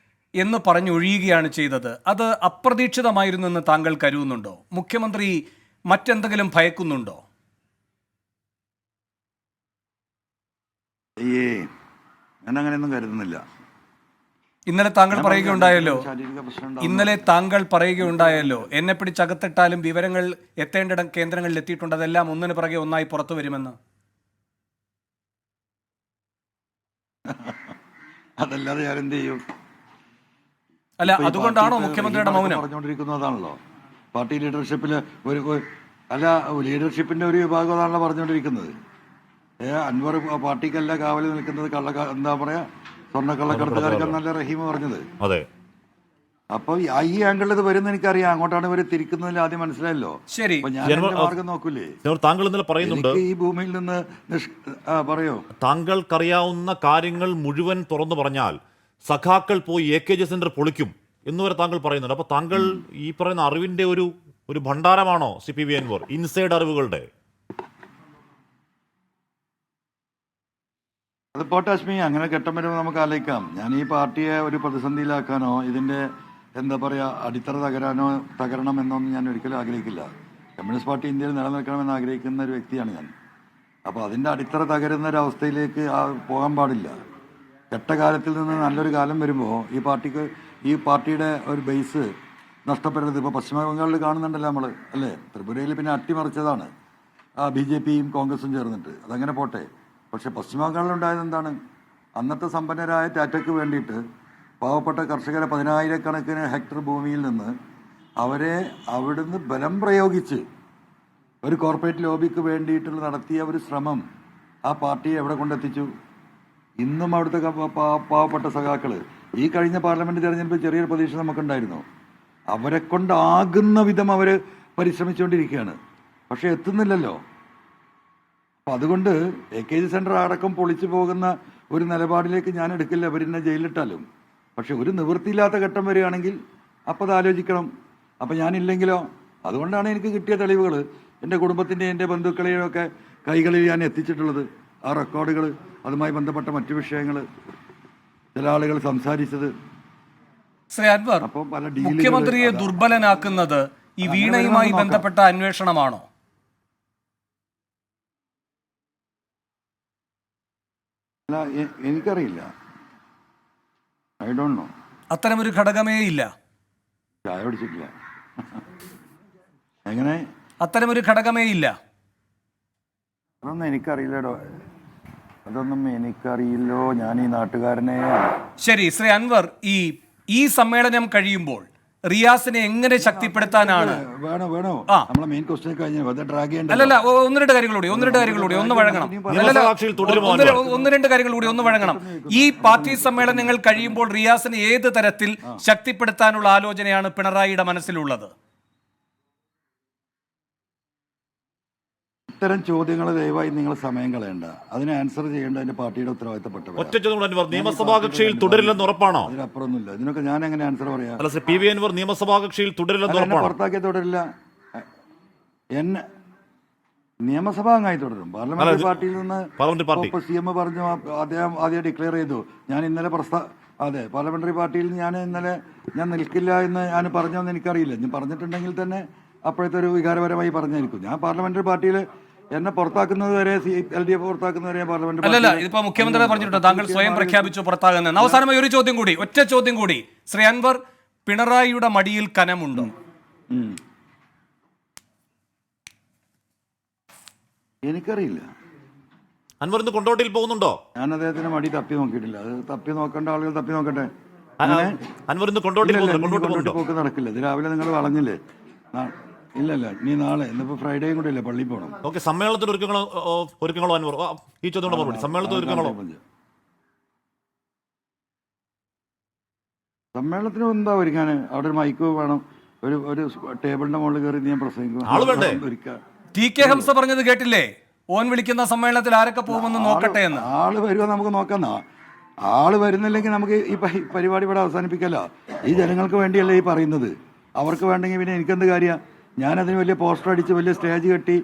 [SPEAKER 3] എന്ന് പറഞ്ഞൊഴിയുകയാണ് ചെയ്തത്. അത് അപ്രതീക്ഷിതമായിരുന്നു എന്ന് താങ്കൾ കരുതുന്നുണ്ടോ? മുഖ്യമന്ത്രി മറ്റെന്തെങ്കിലും ഭയക്കുന്നുണ്ടോ?
[SPEAKER 2] ഞാൻ അങ്ങനെയൊന്നും കരുതുന്നില്ല.
[SPEAKER 3] ഇന്നലെ താങ്കൾ പറയുകയുണ്ടായല്ലോ എന്നെ പിടിച്ചകത്തിട്ടാലും വിവരങ്ങൾ എത്തേണ്ട കേന്ദ്രങ്ങളിൽ എത്തിയിട്ടുണ്ട്, അതെല്ലാം ഒന്നിനു പിറകെ ഒന്നായി പുറത്തു വരുമെന്ന്.
[SPEAKER 2] അതല്ലാതെ ഞാൻ എന്ത് ചെയ്യും?
[SPEAKER 3] അല്ല, അതുകൊണ്ടാണോ മുഖ്യമന്ത്രിയുടെ മൗനം?
[SPEAKER 2] പറഞ്ഞുകൊണ്ടിരിക്കുന്നതാണല്ലോ പാർട്ടി ലീഡർഷിപ്പില് ലീഡർഷിപ്പിന്റെ ഒരു വിഭാഗം അതാണല്ലോ പറഞ്ഞുകൊണ്ടിരിക്കുന്നത്. അൻവർ പാർട്ടിക്കല്ല കാവലിൽ നിൽക്കുന്നത്, എന്താ പറയാ, സ്വർണ്ണക്കള്ളക്കടത്തുകാർക്കെന്നല്ല റഹീം പറഞ്ഞത്.
[SPEAKER 1] അതെ.
[SPEAKER 2] അപ്പൊ ഈ ആംഗിളിൽ ഇത് വരുന്ന എനിക്കറിയാം. അങ്ങോട്ടാണ് ഇവര് തിരിക്കുന്നതിൽ ആദ്യം മനസ്സിലായല്ലോ.
[SPEAKER 3] ശരി,
[SPEAKER 2] ഞാൻ മാർഗം നോക്കൂലേ.
[SPEAKER 1] താങ്കൾ ഇന്നലെ പറയുന്നുണ്ട്
[SPEAKER 2] ഈ ഭൂമിയിൽ നിന്ന് പറയോ,
[SPEAKER 1] താങ്കൾക്കറിയാവുന്ന കാര്യങ്ങൾ മുഴുവൻ തുറന്നു പറഞ്ഞാൽ സഖാക്കൾ പോയി AKG സെന്റർ പൊളിക്കും എന്നുവരെ താങ്കൾ പറയുന്നുണ്ട്. അപ്പൊ താങ്കൾ ഈ പറയുന്ന അറിവിന്റെ ഒരു ഭണ്ഡാരമാണോ ശ്രീ PV അൻവർ, ഇൻസൈഡ് അറിവുകളുടെ?
[SPEAKER 2] അത് പോട്ടാശ്മി, അങ്ങനെ ഘട്ടം വരുമ്പോൾ നമുക്ക് ആലോചിക്കാം. ഞാൻ ഈ പാർട്ടിയെ ഒരു പ്രതിസന്ധിയിലാക്കാനോ ഇതിന്റെ എന്താ പറയാ അടിത്തറ തകരണം എന്നൊന്നും ഞാൻ ഒരിക്കലും ആഗ്രഹിക്കില്ല. കമ്മ്യൂണിസ്റ്റ് പാർട്ടി ഇന്ത്യയിൽ നിലനിൽക്കണമെന്ന് ആഗ്രഹിക്കുന്ന ഒരു വ്യക്തിയാണ് ഞാൻ. അപ്പോൾ അതിന്റെ അടിത്തറ തകരുന്ന ഒരു അവസ്ഥയിലേക്ക് പോകാൻ പാടില്ല. ഘട്ടകാലത്തിൽ നിന്ന് നല്ലൊരു കാലം വരുമ്പോൾ ഈ പാർട്ടിയുടെ ഒരു ബേസ് നഷ്ടപ്പെടരുത്. ഇപ്പോൾ പശ്ചിമ ബംഗാളിൽ കാണുന്നുണ്ടല്ലോ നമ്മൾ, അല്ലേ? ത്രിപുരയിൽ പിന്നെ അട്ടിമറിച്ചതാണ് BJPയും കോൺഗ്രസും ചേർന്നിട്ട്. അതങ്ങനെ പോട്ടെ. പക്ഷെ പശ്ചിമ ബംഗാളിലുണ്ടായത് എന്താണ്? അന്നത്തെ സമ്പന്നരായ ടാറ്റയ്ക്ക് വേണ്ടിയിട്ട് പാവപ്പെട്ട കർഷകരെ 10,000 ഹെക്ടർ ഭൂമിയിൽ നിന്ന് അവരെ അവിടുന്ന് ബലം പ്രയോഗിച്ച് ഒരു കോർപ്പറേറ്റ് ലോബിക്ക് വേണ്ടിയിട്ടുള്ള നടത്തിയ ഒരു ശ്രമം ആ പാർട്ടിയെ എവിടെ കൊണ്ടെത്തിച്ചു? ഇന്നും അവിടുത്തെ പാവപ്പെട്ട സഖാക്കൾ ഈ കഴിഞ്ഞ പാർലമെന്റ് തെരഞ്ഞെടുപ്പിൽ ചെറിയൊരു പ്രതീക്ഷ നമുക്കുണ്ടായിരുന്നു. അവരെ കൊണ്ടാകുന്ന വിധം അവർ പരിശ്രമിച്ചുകൊണ്ടിരിക്കുകയാണ്. പക്ഷെ എത്തുന്നില്ലല്ലോ. അപ്പം അതുകൊണ്ട് AKG സെൻറ്റർ അടക്കം പൊളിച്ചു പോകുന്ന ഒരു നിലപാടിലേക്ക് ഞാൻ എടുക്കില്ല, അവരെന്നെ ജയിലിലിട്ടാലും. പക്ഷെ ഒരു നിവൃത്തിയില്ലാത്ത ഘട്ടം വരികയാണെങ്കിൽ അപ്പോൾ അത് ആലോചിക്കണം. അപ്പം ഞാനില്ലെങ്കിലോ? അതുകൊണ്ടാണ് എനിക്ക് കിട്ടിയ തെളിവുകൾ എൻ്റെ കുടുംബത്തിൻ്റെയും എൻ്റെ ബന്ധുക്കളെയും ഒക്കെ കൈകളിൽ ഞാൻ എത്തിച്ചിട്ടുള്ളത്. ആ റെക്കോർഡുകൾ, അതുമായി ബന്ധപ്പെട്ട മറ്റു വിഷയങ്ങൾ, ചില ആളുകൾ സംസാരിച്ചത്.
[SPEAKER 3] ശ്രീ അൻവർ,
[SPEAKER 2] അപ്പോൾ പല ഡീലുകൾ,
[SPEAKER 3] മുഖ്യമന്ത്രിയെ ദുർബലനാക്കുന്നത് ഈ വീണയുമായി ബന്ധപ്പെട്ട അന്വേഷണമാണോ?
[SPEAKER 2] അല്ല, എനിക്കറിയില്ല. I don't know.
[SPEAKER 3] അത്തരമൊരു ഘടകമേ ഇല്ല.
[SPEAKER 2] ചായ കുടിച്ചിട്ടില്ല. എങ്ങനെ?
[SPEAKER 3] അത്തരമൊരു ഘടകമേ ഇല്ല.
[SPEAKER 2] അതൊന്നും എനിക്കറിയില്ലടോ. അതൊന്നും എനിക്കറിയില്ലോ. ഞാൻ ഈ നാട്ടുകാരനെ.
[SPEAKER 3] ശരി ശ്രീ അൻവർ, ഈ സമ്മേളനം കഴിയുമ്പോൾ റിയാസിനെ എങ്ങനെ ശക്തിപ്പെടുത്താനാണ്?
[SPEAKER 2] വേണോ
[SPEAKER 3] ആ.
[SPEAKER 2] നമ്മളെ മെയിൻ ക്വസ്റ്റ്യൻ കഴിഞ്ഞു. ഡ്രാഗ് ചെയ്യണ്ട.
[SPEAKER 3] അല്ലല്ല, ഒന്ന് രണ്ട് കാര്യങ്ങളൂടി ഒന്ന് വഴങ്ങണം. ഒന്ന് രണ്ട് കാര്യങ്ങളൂടി ഒന്ന് വഴങ്ങണം. ഈ പാർട്ടി സമ്മേളനങ്ങൾ കഴിയുമ്പോൾ റിയാസിനെ ഏത് തരത്തിൽ ശക്തിപ്പെടുത്താനുള്ള ആലോചനയാണ് പിണറായിയുടെ മനസ്സിലുള്ളത്?
[SPEAKER 2] ഇത്തരം ചോദ്യങ്ങൾ ദയവായി നിങ്ങൾ സമയം കളയണ്ട. അതിന് ആൻസർ ചെയ്യേണ്ട അതിന്റെ പാർട്ടിയുടെ ഉത്തരവാദിത്തപ്പെട്ടവർ.
[SPEAKER 1] ഒറ്റ ചോദ്യം, നിയമസഭാ കക്ഷിയിൽ തുടരില്ലെന്ന് ഉറപ്പാണോ?
[SPEAKER 2] അതിനപ്പുറമൊന്നുമില്ല. ഇതിനൊക്കെ ഞാൻ എങ്ങനെ ആൻസർ പറയാം?
[SPEAKER 1] അല്ല, PV അൻവർ നിയമസഭാ കക്ഷിയിൽ തുടരില്ലെന്ന്
[SPEAKER 2] എന്നെ
[SPEAKER 1] ഉറപ്പാണോ?
[SPEAKER 2] പുറത്താക്കിയ തുടരില്ല. എന്നെ നിയമസഭാ അംഗമായി തുടരും. പാർലമെന്ററി പാർട്ടിയിൽ നിന്ന് CM പറഞ്ഞു, അദ്ദേഹം ആദ്യം ഡിക്ലെയർ ചെയ്തു. ഞാൻ ഇന്നലെ അതെ, പാർലമെന്ററി പാർട്ടിയിൽ ഞാൻ നിൽക്കില്ല എന്ന് ഞാൻ പറഞ്ഞോന്ന് എനിക്കറിയില്ല. ഞാൻ പറഞ്ഞിട്ടുണ്ടെങ്കിൽ തന്നെ അപ്പോഴത്തെ ഒരു വികാരപരമായി പറഞ്ഞായിരിക്കും. ഞാൻ പാർലമെന്ററി പാർട്ടിയിൽ എന്നെ പുറത്താക്കുന്നത് വരെ, LDF പുറത്താക്കുന്നത് വരെ പാർലമെന്റ്.
[SPEAKER 3] അല്ലല്ല, ഇതിപ്പോ മുഖ്യമന്ത്രി പറഞ്ഞിട്ടുണ്ട് താങ്കൾ സ്വയം പ്രഖ്യാപിച്ചു പുറത്താകുന്നത്. അവസാനമായി ഒരു ചോദ്യം കൂടി, ഒറ്റ ചോദ്യം കൂടി. ശ്രീ അൻവർ, പിണറായിയുടെ മടിയിൽ കനമുണ്ടോ?
[SPEAKER 2] എനിക്കറിയില്ല.
[SPEAKER 1] അൻവർ ഇന്ന് കൊണ്ടോട്ടിയിൽ പോകുന്നുണ്ടോ?
[SPEAKER 2] ഞാൻ അദ്ദേഹത്തിന് മടി തപ്പി നോക്കിയിട്ടില്ല. അത് തപ്പി നോക്കേണ്ട ആളുകൾ തപ്പി നോക്കട്ടെ.
[SPEAKER 1] അൻവർ ഇന്ന് കൊണ്ടോട്ടിയിൽ
[SPEAKER 2] പോക്ക് നടക്കില്ല. ഇത് രാവിലെ നിങ്ങൾ വളഞ്ഞില്ലേ? ഇല്ലല്ല, ഇനി നാളെ, ഇന്നിപ്പോ ഫ്രൈഡേയും കൂടെ ഇല്ലേ, പള്ളിയിൽ പോകണം.
[SPEAKER 1] ഓക്കെ, സമ്മേളനത്തിന് ഒരുക്കങ്ങളോ അൻവർ? ഈ ചോദ്യം മറുപടി, സമ്മേളനത്തിന് ഒരുക്കങ്ങളോ?
[SPEAKER 2] സമ്മേളനത്തിന് എന്താ ഒരുക്കാൻ? അവിടെ ഒരു മൈക്ക് വേണം, ഒരു ടേബിളിന്റെ മുകളിൽ കയറി ഞാൻ പ്രസംഗിക്കും.
[SPEAKER 3] TK ഹംസ പറഞ്ഞത് കേട്ടില്ലേ? ഓൻ വിളിക്കുന്ന സമ്മേളനത്തിൽ ആരൊക്കെ പോകുമെന്ന് നോക്കട്ടെ എന്ന്.
[SPEAKER 2] ആള് വരുമോ നമുക്ക് നോക്കാം. ആള് വരുന്നില്ലെങ്കിൽ നമുക്ക് ഈ പരിപാടി ഇവിടെ അവസാനിപ്പിക്കല്ലോ. ഈ ജനങ്ങൾക്ക് വേണ്ടിയല്ലേ ഈ പറയുന്നത്. അവർക്ക് വേണ്ടെങ്കിൽ പിന്നെ എനിക്കെന്ത് കാര്യമാണ്? ഞാനതിന് വലിയ പോസ്റ്റർ അടിച്ച് വലിയ സ്റ്റേജ് കെട്ടി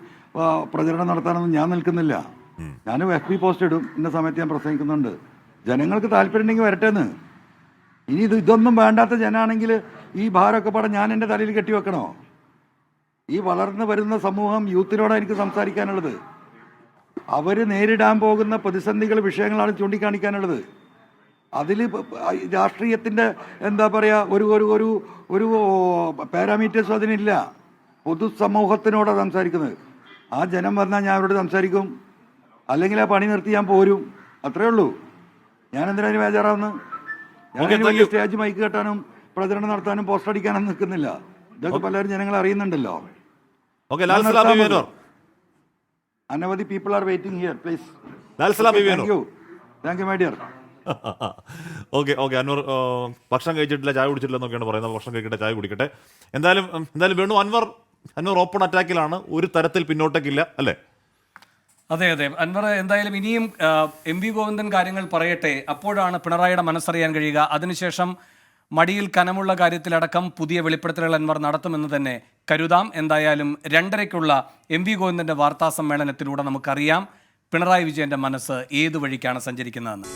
[SPEAKER 2] പ്രചരണം നടത്താനൊന്നും ഞാൻ നിൽക്കുന്നില്ല. ഞാൻ FB പോസ്റ്റ് ഇടും, ഇന്ന സമയത്ത് ഞാൻ പ്രസംഗിക്കുന്നുണ്ട്. ജനങ്ങൾക്ക് താല്പര്യം ഉണ്ടെങ്കിൽ വരട്ടെന്ന്. ഇനി ഇതൊന്നും വേണ്ടാത്ത ജനാണെങ്കിൽ ഈ ഭാരമൊക്കെ പാടെ ഞാൻ എൻ്റെ തലയിൽ കെട്ടിവെക്കണോ? ഈ വളർന്നു വരുന്ന സമൂഹം, യൂത്തിനോടാണ് എനിക്ക് സംസാരിക്കാനുള്ളത്. അവർ നേരിടാൻ പോകുന്ന പ്രതിസന്ധികൾ, വിഷയങ്ങളാണ് ചൂണ്ടിക്കാണിക്കാനുള്ളത്. അതിൽ രാഷ്ട്രീയത്തിൻ്റെ എന്താ പറയുക, ഒരു പാരാമീറ്റേഴ്സും അതിനില്ല. പൊതുസമൂഹത്തിനോടാണ് സംസാരിക്കുന്നത്. ആ ജനം വന്നാൽ ഞാൻ അവരോട് സംസാരിക്കും, അല്ലെങ്കിൽ ആ പണി നിർത്തി ഞാൻ പോരും. അത്രേ ഉള്ളൂ. ഞാൻ എന്തിനാണ് ബേജാറാവുന്നത്? ഞാൻ വലിയ സ്റ്റേജ് മൈക്ക് കെട്ടാനും പ്രചരണം നടത്താനും പോസ്റ്റർ അടിക്കാനും നിൽക്കുന്നില്ല. ഇതൊക്കെ പലരും ജനങ്ങൾ അറിയുന്നുണ്ടല്ലോ. അനവധി people are waiting here, please. Thank you my dear.
[SPEAKER 1] Okay Anvar ഭക്ഷണം കഴിച്ചിട്ടില്ല, ചായ കുടിച്ചിട്ടില്ല എന്നൊക്കെയാണ് പറയുന്നത്. ഭക്ഷണം കഴിക്കട്ടെ, ചായ കുടിക്കട്ടെ. എന്തായാലും വേണു, അൻവർ ഓപ്പൺ അറ്റാക്കിലാണ്, ഒരു തരത്തിൽ പിന്നോട്ടേക്കില്ല അല്ലേ?
[SPEAKER 3] അതെ, അൻവർ എന്തായാലും ഇനിയും MV ഗോവിന്ദൻ കാര്യങ്ങൾ പറയട്ടെ, അപ്പോഴാണ് പിണറായിയുടെ മനസ്സറിയാൻ കഴിയുക. അതിനുശേഷം മടിയിൽ കനമുള്ള കാര്യത്തിലടക്കം പുതിയ വെളിപ്പെടുത്തലുകൾ അൻവർ നടത്തുമെന്ന് തന്നെ കരുതാം. എന്തായാലും 2:30-ക്കുള്ള MV ഗോവിന്ദന്റെ വാർത്താ സമ്മേളനത്തിലൂടെ നമുക്കറിയാം പിണറായി വിജയന്റെ മനസ്സ് ഏതു വഴിക്കാണ് സഞ്ചരിക്കുന്നതെന്ന്.